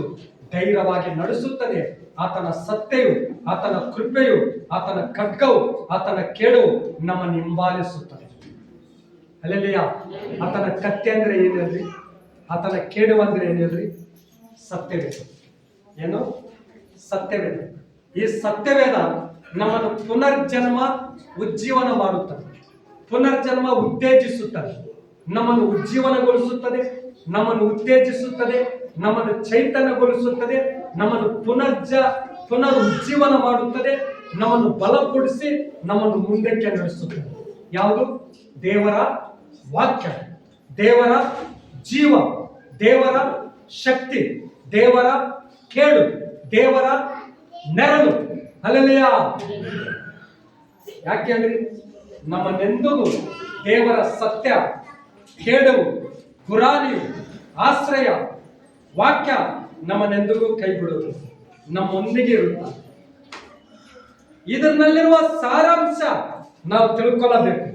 ಧೈರ್ಯವಾಗಿ ನಡೆಸುತ್ತದೆ. ಆತನ ಸತ್ಯವು, ಆತನ ಕೃಪೆಯು, ಆತನ ಖಡ್ಗವು, ಆತನ ಕೇಡು ನಮ್ಮನ್ನು ಹಿಂಬಾಲಿಸುತ್ತದೆ. ಅಲ್ಲೆಲ್ಲಿಯ ಆತನ ಕತ್ತೆ ಅಂದ್ರೆ ಏನಿರ್ರಿ? ಆತನ ಕೇಡು ಅಂದ್ರೆ ಏನಿರ್ರಿ? ಸತ್ಯವೇದ. ಏನು? ಸತ್ಯವೇದ. ಈ ಸತ್ಯವೇದ ನಮ್ಮನ್ನು ಪುನರ್ಜನ್ಮ ಉಜ್ಜೀವನ ಮಾಡುತ್ತದೆ, ಪುನರ್ಜನ್ಮ ಉತ್ತೇಜಿಸುತ್ತದೆ, ನಮ್ಮನ್ನು ಉಜ್ಜೀವನಗೊಳಿಸುತ್ತದೆ, ನಮ್ಮನ್ನು ಉತ್ತೇಜಿಸುತ್ತದೆ, ನಮ್ಮನ್ನು ಚೈತನ್ಯಗೊಳಿಸುತ್ತದೆ, ನಮ್ಮನ್ನು ಪುನರುಜ್ಜೀವನ ಮಾಡುತ್ತದೆ, ನಮ್ಮನ್ನು ಬಲಪಡಿಸಿ ನಮ್ಮನ್ನು ಮುಂದಕ್ಕೆ ನಡೆಸುತ್ತದೆ. ಯಾವುದು? ದೇವರ ವಾಕ್ಯ, ದೇವರ ಜೀವ, ದೇವರ ಶಕ್ತಿ, ದೇವರ ಕೇಡು, ದೇವರ ನೆರಳು. ಹಲ್ಲೆಲೂಯಾ. ಯಾಕೆಂದ್ರೆ ನಮ್ಮನ್ನೆಂದಿಗೂ ದೇವರ ಸತ್ಯ, ಕೇಡು, ಗುರಾಣಿಯು, ಆಶ್ರಯ, ವಾಕ್ಯ ನಮ್ಮನ್ನೆಂದಿಗೂ ಕೈ ಬಿಡುವುದು, ನಮ್ಮೊಂದಿಗೆ ಇರುತ್ತದೆ. ಇದರಲ್ಲಿರುವ ಸಾರಾಂಶ ನಾವು ತಿಳ್ಕೊಳ್ಳಬೇಕು,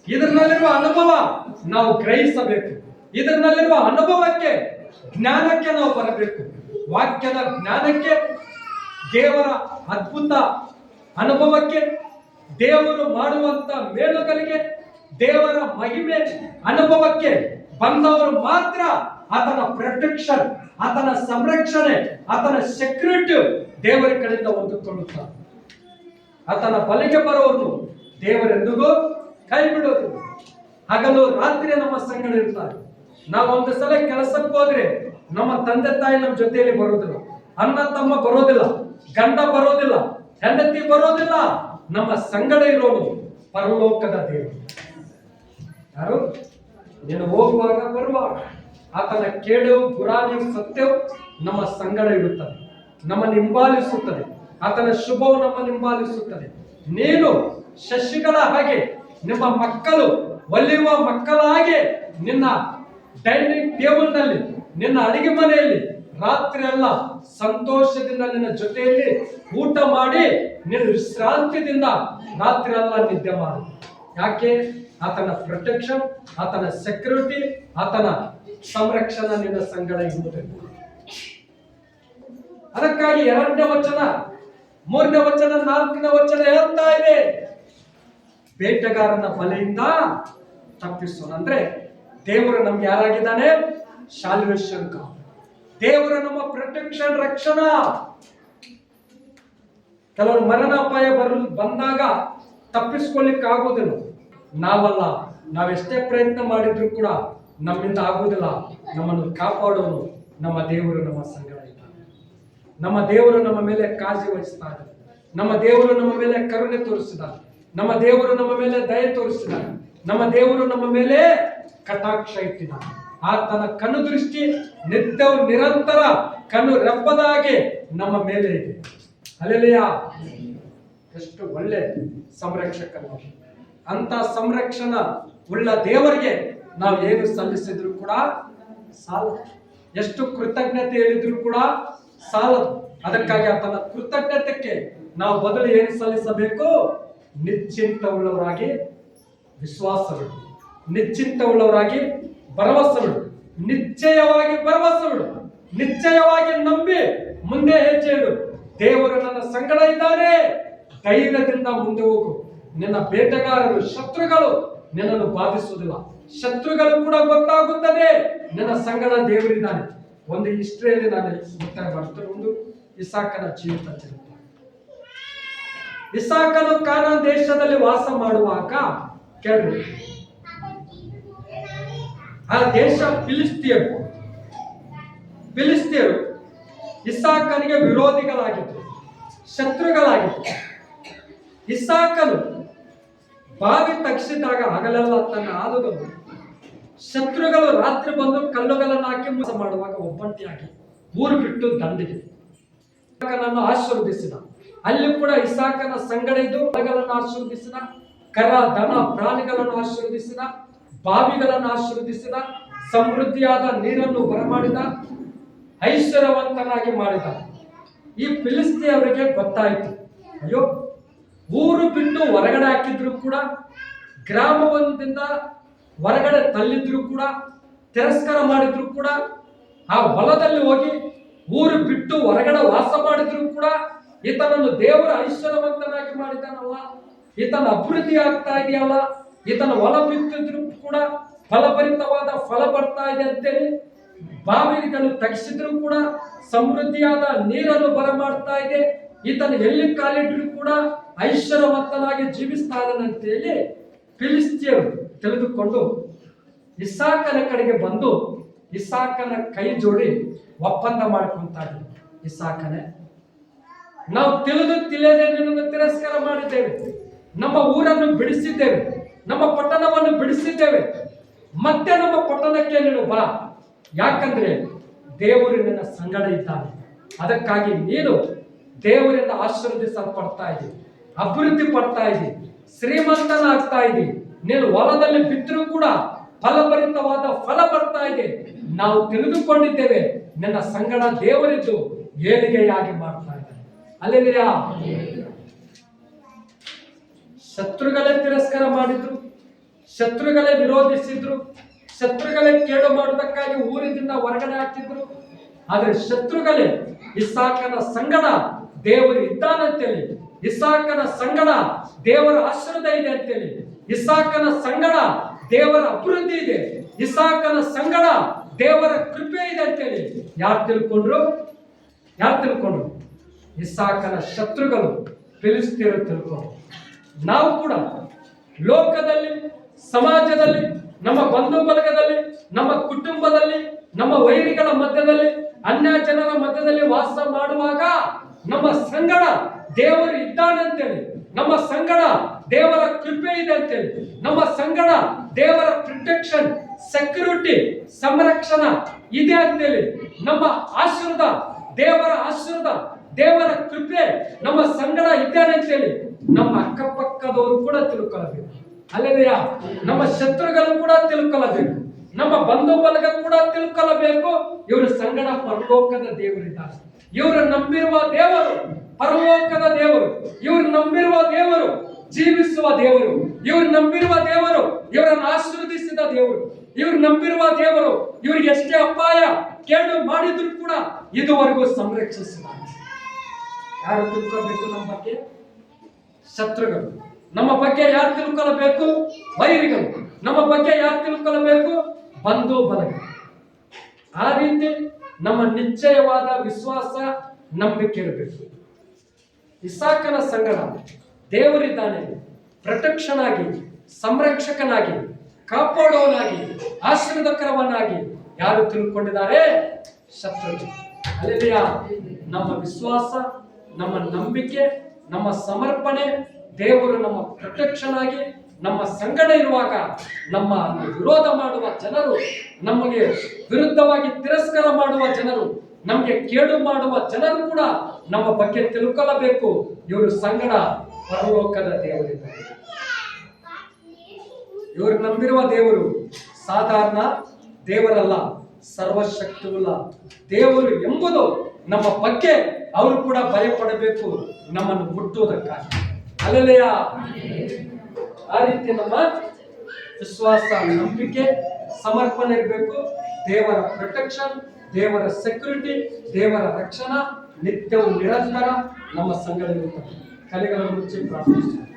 ಇದರಲ್ಲಿರುವ ಅನುಭವ ನಾವು ಗ್ರಹಿಸಬೇಕು, ಇದರಲ್ಲಿರುವ ಅನುಭವಕ್ಕೆ, ಜ್ಞಾನಕ್ಕೆ ನಾವು ಬರಬೇಕು. ವಾಕ್ಯದ ಜ್ಞಾನಕ್ಕೆ, ದೇವರ ಅದ್ಭುತ ಅನುಭವಕ್ಕೆ, ದೇವರು ಮಾಡುವಂತ ಮೇಲುಗಳಿಗೆ, ದೇವರ ಮಹಿಮೆ ಅನುಭವಕ್ಕೆ ಬಂದವರು ಮಾತ್ರ ಆತನ ಪ್ರೊಟೆಕ್ಷನ್, ಆತನ ಸಂರಕ್ಷಣೆ, ಆತನ ಸೆಕ್ಯೂರಿಟಿ ದೇವರ ಕಡೆಯಿಂದ ಹೊಂದಿಕೊಳ್ಳುತ್ತಾರೆ. ಆತನ ಬಲಿಗೆ ಬರೋರು ದೇವರೆಂದಿಗೂ ಕೈ ಬಿಡೋದು. ಹಗಲು ರಾತ್ರಿ ನಮ್ಮ ಸಂಗಡ ಇರ್ತಾರೆ. ನಾವು ಒಂದು ಸಲ ಕೆಲಸಕ್ಕೆ ಹೋದ್ರೆ ನಮ್ಮ ತಂದೆ ತಾಯಿ ನಮ್ಮ ಜೊತೆಯಲ್ಲಿ ಬರೋದಿಲ್ಲ, ಅಣ್ಣ ತಮ್ಮ ಬರೋದಿಲ್ಲ, ಗಂಡ ಬರೋದಿಲ್ಲ, ಹೆಂಡತಿ ಬರೋದಿಲ್ಲ. ನಮ್ಮ ಸಂಗಡ ಇರೋನು ಪರಲೋಕದ ದೇವರು. ಯಾರು? ನೀನು ಹೋಗುವಾಗ ಬರುವಾಗ ಆತನ ಕೇಡು, ಗುರಾಣಿ, ಸತ್ಯವು ನಮ್ಮ ಸಂಗಡ ಇರುತ್ತದೆ, ನಮ್ಮನ್ನು ಹಿಂಬಾಲಿಸುತ್ತದೆ. ಆತನ ಶುಭವು ನಮ್ಮನ್ನು ಹಿಂಬಾಲಿಸುತ್ತದೆ. ನೀನು ಶಶಿಗಳ ಹಾಗೆ, ನಿಮ್ಮ ಮಕ್ಕಳು ಒಲಿಯುವ ಮಕ್ಕಳ ಹಾಗೆ ನಿನ್ನ ಡೈನಿಂಗ್ ಟೇಬಲ್ ನಲ್ಲಿ, ನಿನ್ನ ಅಡಿಗೆ ಮನೆಯಲ್ಲಿ ರಾತ್ರಿ ಎಲ್ಲ ಸಂತೋಷದಿಂದ ನಿನ್ನ ಜೊತೆಯಲ್ಲಿ ಊಟ ಮಾಡಿ ನಿನ್ನ ವಿಶ್ರಾಂತಿಯಿಂದ ರಾತ್ರಿ ಎಲ್ಲ ನಿದ್ದೆ ಮಾಡು. ಯಾಕೆ? ಆತನ ಪ್ರೊಟೆಕ್ಷನ್, ಆತನ ಸೆಕ್ಯೂರಿಟಿ, ಆತನ ಸಂರಕ್ಷಣೆ ನಿನ್ನ ಸಂಗಡ ಇರುವುದಿಲ್ಲ. ಅದಕ್ಕಾಗಿ 2ನೇ ವಚನ, 3ನೇ ವಚನ, 4ನೇ ವಚನ ಹೇಳ್ತಾ ಇದೆ, ಬೇಟೆಗಾರನ ಬಲೆಯಿಂದ ತಪ್ಪಿಸೋಣ. ಅಂದ್ರೆ ದೇವರು ನಮ್ಗೆ ಯಾರಾಗಿದ್ದಾನೆ? ಶಾಲ್ವೇಷನ್ ಗಾಡ್. ದೇವರು ನಮ್ಮ ಪ್ರೊಟೆಕ್ಷನ್, ರಕ್ಷಣಾ. ಕೆಲವರು ಮರಣಾಪಾಯ ಬಂದಾಗ ತಪ್ಪಿಸ್ಕೊಳ್ಳಿಕ್ಕೆ ಆಗೋದಿಲ್ಲ. ನಾವಲ್ಲ, ನಾವೆಷ್ಟೇ ಪ್ರಯತ್ನ ಮಾಡಿದ್ರು ಕೂಡ ನಮ್ಮಿಂದ ಆಗುವುದಿಲ್ಲ. ನಮ್ಮನ್ನು ಕಾಪಾಡೋನು ನಮ್ಮ ದೇವರು ನಮ್ಮ ಸಂಗಡ ಇದ್ದಾನೆ. ನಮ್ಮ ದೇವರು ನಮ್ಮ ಮೇಲೆ ಕಾಳಜಿ ವಹಿಸ್ತಾರೆ. ನಮ್ಮ ದೇವರು ನಮ್ಮ ಮೇಲೆ ಕರುಣೆ ತೋರಿಸಿದ್ದಾರೆ. ನಮ್ಮ ದೇವರು ನಮ್ಮ ಮೇಲೆ ದಯೆ ತೋರಿಸಿದ್ದಾರೆ. ನಮ್ಮ ದೇವರು ನಮ್ಮ ಮೇಲೆ ಕಟಾಕ್ಷ ಇಟ್ಟಿದ್ದಾನೆ. ಆತನ ಕಣ್ಣು ದೃಷ್ಟಿ ನಿತ್ಯವೂ ನಿರಂತರ ಕಣ್ಣು ರೆಪ್ಪದ ಹಾಗೆ ನಮ್ಮ ಮೇಲೆ ಇದೆ. ಹಲ್ಲೆಲೂಯಾ. ಎಷ್ಟು ಒಳ್ಳೆ ಸಂರಕ್ಷಕನು. ಅಂತ ಸಂರಕ್ಷಣಾ ಉಳ್ಳ ದೇವರಿಗೆ ನಾವು ಏನು ಸಲ್ಲಿಸಿದ್ರು ಕೂಡ ಸಾಲದು, ಎಷ್ಟು ಕೃತಜ್ಞತೆ ಹೇಳಿದ್ರು ಕೂಡ ಸಾಲದು. ಅದಕ್ಕಾಗಿ ಆತನ ಕೃತಜ್ಞತೆಗೆ ನಾವು ಬದಲು ಏನು ಸಲ್ಲಿಸಬೇಕು? ನಿಶ್ಚಿಂತವುಳ್ಳವರಾಗಿ ವಿಶ್ವಾಸವಿಡು, ನಿಶ್ಚಿಂತವುಳ್ಳವರಾಗಿ ಭರವಸೆವಿಡು, ನಿಶ್ಚಯವಾಗಿ ಭರವಸೆವಿಡು, ನಿಶ್ಚಯವಾಗಿ ನಂಬಿ ಮುಂದೆ ಹೆಜ್ಜೆ ಇಡು. ದೇವರು ನನ್ನ ಸಂಗಡ ಇದ್ದಾರೆ, ಧೈರ್ಯದಿಂದ ಮುಂದೆ ಹೋಗು. ನಿನ್ನ ಬೇಟೆಗಾರರು, ಶತ್ರುಗಳು ನಿನ್ನನ್ನು ಬಾಧಿಸುವುದಿಲ್ಲ. ಶತ್ರುಗಳು ಕೂಡ ಗೊತ್ತಾಗುತ್ತದೆ ನನ್ನ ಸಂಗಡ ದೇವರಿದ್ದಾನೆ. ಒಂದು ಹಿಸ್ಟ್ರಿಯಲ್ಲಿ ನಾನು ಮುಕ್ತಾಯ ಮಾಡ್ತೇನೆ. ಒಂದು ಇಸಾಕನ ಜೀವಿತ ಚರಿತ್ರೆ. ಇಸಾಕನು ಕಾನಾನ್ ದೇಶದಲ್ಲಿ ವಾಸ ಮಾಡುವಾಗ ಕೇಳ್ರಿ, ಆ ದೇಶ ಫಿಲಿಸ್ತಿಯರು ಇಸಾಕನಿಗೆ ವಿರೋಧಿಗಳಾಗಿದ್ದರು, ಶತ್ರುಗಳಾಗಿದ್ದರು. ಇಸಾಕನು ಬಾವಿ ತಗ್ಸಿದಾಗ ಹಗಲೆಲ್ಲ ತನ್ನ ಆಲುಗಳು ಶತ್ರುಗಳು ರಾತ್ರಿ ಬಂದು ಕಲ್ಲುಗಳನ್ನು ಹಾಕಿ ಮೋಸ ಮಾಡುವಾಗ ಒಬ್ಬಂಟಿಯಾಗಿ ಊರು ಬಿಟ್ಟು ದಂಡಿಗೆ ಇಸಾಕನನ್ನು ಆಶೀರ್ವದಿಸಿದ. ಅಲ್ಲಿ ಕೂಡ ಇಸಾಕನ ಸಂಗಡ ಇದ್ದು ಹೊಲಗಳನ್ನು ಆಶೀರ್ವದಿಸಿದ, ಕರ ದನ ಪ್ರಾಣಿಗಳನ್ನು ಆಶೀರ್ವದಿಸಿದ, ಬಾವಿಗಳನ್ನು ಆಶೀರ್ವದಿಸಿದ, ಸಮೃದ್ಧಿಯಾದ ನೀರನ್ನು ಬರಮಾಡಿದ, ಐಶ್ವರ್ಯವಂತನಾಗಿ ಮಾಡಿದ. ಈ ಫಿಲಿಸ್ತಿಯವರಿಗೆ ಗೊತ್ತಾಯಿತು, ಅಯ್ಯೋ ಊರು ಬಿಟ್ಟು ಹೊರಗಡೆ ಹಾಕಿದ್ರು ಕೂಡ, ಗ್ರಾಮದಿಂದ ಹೊರಗಡೆ ತಳ್ಳಿದ್ರು ಕೂಡ, ತಿರಸ್ಕಾರ ಮಾಡಿದ್ರು ಕೂಡ, ಆ ಹೊಲದಲ್ಲಿ ಹೋಗಿ ಊರು ಬಿಟ್ಟು ಹೊರಗಡೆ ವಾಸ ಮಾಡಿದ್ರು ಕೂಡ ಈತನನ್ನು ದೇವರ ಐಶ್ವರ್ಯವಂತನಾಗಿ ಮಾಡಿದಾನಲ್ಲ, ಈತನ ಅಭಿವೃದ್ಧಿ ಆಗ್ತಾ ಇದೆಯಲ್ಲ, ಈತನ ಹೊಲ ಬಿತ್ತಿದ್ರು ಕೂಡ ಫಲಭರಿತವಾದ ಫಲ ಬರ್ತಾ ಇದೆ ಅಂತೇಳಿ ಬಾವಿಗಳು ತಗ್ಸಿದ್ರು ಕೂಡ ಸಮೃದ್ಧಿಯಾದ ನೀರನ್ನು ಬರಮಾಡ್ತಾ ಇದೆ, ಈತನ ಎಲ್ಲಿ ಕಾಲಿಟ್ರು ಕೂಡ ಐಶ್ವರ್ಯವಂತನಾಗಿ ಜೀವಿಸ್ತಾ ಇದ್ದಾನೆ ಅಂತೇಳಿ ಫಿಲಿಸ್ತಿಯರು ತಿಳಿದುಕೊಂಡು ಇಸಾಕನ ಕಡೆಗೆ ಬಂದು ಇಸಾಕನ ಕೈ ಜೋಡಿ ಒಪ್ಪಂದ ಮಾಡ್ಕೊಂತಾರೆ. ಇಸಾಕನೇ, ನಾವು ತಿಳಿಯದೆ ನಿನ್ನನ್ನು ತಿರಸ್ಕಾರ ಮಾಡಿದ್ದೇವೆ, ನಮ್ಮ ಊರನ್ನು ಬಿಡಿಸಿದ್ದೇವೆ, ನಮ್ಮ ಪಟ್ಟಣವನ್ನು ಬಿಡಿಸಿದ್ದೇವೆ, ಮತ್ತೆ ನಮ್ಮ ಪಟ್ಟಣಕ್ಕೆ ನೀನು ಬಾ, ಯಾಕಂದ್ರೆ ದೇವರು ನಿನ್ನ ಸಂಗಡ ಇದ್ದಾನೆ. ಅದಕ್ಕಾಗಿ ನೀನು ದೇವರಿಂದ ಆಶೀರ್ವದಿಸಲ್ಪಡ್ತಾ ಇದ್ದೀವಿ, ಅಭಿವೃದ್ಧಿ ಪಡ್ತಾ ಇದ್ದೀವಿ, ಶ್ರೀಮಂತನಾಗ್ತಾ ಇದ್ದೀವಿ. ನೀನು ಹೊಲದಲ್ಲಿ ಬಿದ್ದರೂ ಕೂಡ ಫಲಭರಿತವಾದ ಫಲ ಬರ್ತಾ ಇದೆ. ನಾವು ತಿಳಿದುಕೊಂಡಿದ್ದೇವೆ ನಿನ್ನ ಸಂಗಡ ದೇವರಿದ್ದು ಏಳಿಗೆಯಾಗಿ ಮಾಡ್ತಾ ಇದ್ದಾನೆ. ಅಲ್ಲೆಲ್ಲಿಯಾ ಶತ್ರುಗಳೇ ತಿರಸ್ಕಾರ ಮಾಡಿದ್ರು, ಶತ್ರುಗಳೇ ವಿರೋಧಿಸಿದ್ರು, ಶತ್ರುಗಳೇ ಕೇಡು ಮಾಡುವುದಕ್ಕಾಗಿ ಊರಿನಿಂದ ಹೊರಗಡೆ ಹಾಕಿದ್ರು. ಆದ್ರೆ ಶತ್ರುಗಳೇ ಇಸಾಕನ ಸಂಗಡ ದೇವರು ಇದ್ದಾನಂತೇಳಿ, ಇಸಾಕನ ಸಂಗಡ ದೇವರ ಆಶೀರ್ವಾದ ಇದೆ ಅಂತೇಳಿ, ಇಸಾಕನ ಸಂಗಡ ದೇವರ ಅಭಿವೃದ್ಧಿ ಇದೆ, ಇಸಾಕನ ಸಂಗಡ ದೇವರ ಕೃಪೆ ಇದೆ ಅಂತೇಳಿ ಯಾರು ತಿಳ್ಕೊಂಡ್ರು? ಇಸಾಕನ ಶತ್ರುಗಳು ಫಿಲಿಸ್ತಿಯರು ತಿಳ್ಕೊಂಡ್ರು. ನಾವು ಕೂಡ ಲೋಕದಲ್ಲಿ, ಸಮಾಜದಲ್ಲಿ, ನಮ್ಮ ಬಂಧು ಬಳಗದಲ್ಲಿ, ನಮ್ಮ ಕುಟುಂಬದಲ್ಲಿ, ನಮ್ಮ ವೈರಿಗಳ ಮಧ್ಯದಲ್ಲಿ, ಅನ್ಯ ಜನರ ಮಧ್ಯದಲ್ಲಿ ವಾಸ ಮಾಡುವಾಗ ನಮ್ಮ ಸಂಗಡ ದೇವರು ಇದ್ದಾನಂತೇಳಿ, ನಮ್ಮ ಸಂಗಡ ದೇವರ ಕೃಪೆ ಇದೆ ಅಂತೇಳಿ, ನಮ್ಮ ಸಂಗಡ ದೇವರ ಪ್ರೊಟೆಕ್ಷನ್, ಸೆಕ್ಯೂರಿಟಿ, ಸಂರಕ್ಷಣಾ ಇದೆ ಅಂತೇಳಿ, ನಮ್ಮ ಆಶೀರ್ವಾದ, ದೇವರ ಆಶೀರ್ವಾದ, ದೇವರ ಕೃಪೆ ನಮ್ಮ ಸಂಗಡ ಇದ್ದಾನೆ ಅಂತೇಳಿ ನಮ್ಮ ಅಕ್ಕಪಕ್ಕದವರು ಕೂಡ ತಿಳ್ಕೊಳ್ಳಬೇಕು. ಅಲ್ಲೆಲ್ಲಿಯಾ ನಮ್ಮ ಶತ್ರುಗಳು ಕೂಡ ತಿಳ್ಕೊಳ್ಳಬೇಕು, ನಮ್ಮ ಬಂಧು ಬಳಗ ಕೂಡ ತಿಳ್ಕೊಳ್ಳಬೇಕು. ಇವರು ಸಂಗಡ ಪರಲೋಕದ ದೇವರಿದ್ದಾರೆ. ಇವರು ನಂಬಿರುವ ದೇವರು ಪರಲೋಕದ ದೇವರು, ಇವರು ನಂಬಿರುವ ದೇವರು ಜೀವಿಸುವ ದೇವರು, ಇವರು ನಂಬಿರುವ ದೇವರು ಇವರನ್ನು ಆಶೀರ್ವದಿಸಿದ ದೇವರು, ಇವರು ನಂಬಿರುವ ದೇವರು ಇವರಿಗೆ ಎಷ್ಟೇ ಅಪಾಯ ಕೇಡು ಮಾಡಿದ್ರು ಕೂಡ ಇದುವರೆಗೂ ಸಂರಕ್ಷಿಸಿದ. ಯಾರು ತಿಳ್ಕೊಳ್ಬೇಕು ನಮ್ಮ ಬಗ್ಗೆ? ಶತ್ರುಗಳು. ನಮ್ಮ ಬಗ್ಗೆ ಯಾರು ತಿಳ್ಕೊಳ್ಳಬೇಕು? ವೈರಿಗಳು. ನಮ್ಮ ಬಗ್ಗೆ ಯಾರು ತಿಳ್ಕೊಳ್ಳಬೇಕು? ಬಂಧು ಬಳಗ. ಆ ರೀತಿ ನಮ್ಮ ನಿಶ್ಚಯವಾದ ವಿಶ್ವಾಸ, ನಂಬಿಕೆ ಇರಬೇಕು. ಇಸಾಕನ ಸಂಗಡ ದೇವರಿದ್ದಾನೆ, ಪ್ರೊಟೆಕ್ಷನ್ ಆಗಿ, ಸಂರಕ್ಷಕನಾಗಿ, ಕಾಪಾಡುವನಾಗಿ, ಆಶೀರ್ವಾದಕರವನಾಗಿ ಯಾರು ತಿಳ್ಕೊಂಡಿದ್ದಾರೆ? ಶತ್ರುಗಳು. ಅಲ್ಲಿಯಾ ನಮ್ಮ ವಿಶ್ವಾಸ, ನಮ್ಮ ನಂಬಿಕೆ, ನಮ್ಮ ಸಮರ್ಪಣೆ, ದೇವರು ನಮ್ಮ ಪ್ರೊಟೆಕ್ಷನ್ ಆಗಿ ನಮ್ಮ ಸಂಗಡ ಇರುವಾಗ ನಮ್ಮ ವಿರೋಧ ಮಾಡುವ ಜನರು, ನಮಗೆ ವಿರುದ್ಧವಾಗಿ ತಿರಸ್ಕಾರ ಮಾಡುವ ಜನರು, ನಮಗೆ ಕೇಡು ಮಾಡುವ ಜನರು ಕೂಡ ನಮ್ಮ ಬಗ್ಗೆ ತಿಳ್ಕೊಳ್ಳಬೇಕು. ಇವರು ಸಂಗಡ ಪರಲೋಕದ ದೇವರಿದ್ದಾರೆ. ಇವರು ನಂಬಿರುವ ದೇವರು ಸಾಧಾರಣ ದೇವರಲ್ಲ, ಸರ್ವಶಕ್ತಿಯುಳ್ಳ ದೇವರು ಎಂಬುದು ನಮ್ಮ ಬಗ್ಗೆ ಅವರು ಕೂಡ ಭಯಪಡಬೇಕು, ನಮ್ಮನ್ನು ಮುಟ್ಟುವುದಕ್ಕಾಗಿ. ಅಲ್ಲೆಲ್ಲಿಯಾ ಆ ರೀತಿ ನಮ್ಮ ವಿಶ್ವಾಸ, ನಂಬಿಕೆ, ಸಮರ್ಪಣೆ ಇರಬೇಕು. ದೇವರ ಪ್ರೊಟೆಕ್ಷನ್, ದೇವರ ಸೆಕ್ಯೂರಿಟಿ, ದೇವರ ರಕ್ಷಣಾ ನಿತ್ಯವೂ ನಿರಂತರ ನಮ್ಮ ಸಂಗಡ ಇರುತ್ತದೆ. ಕಲೆಗಳ ಮುಚ್ಚಿ ಪ್ರಾರ್ಥಿಸುತ್ತೇವೆ.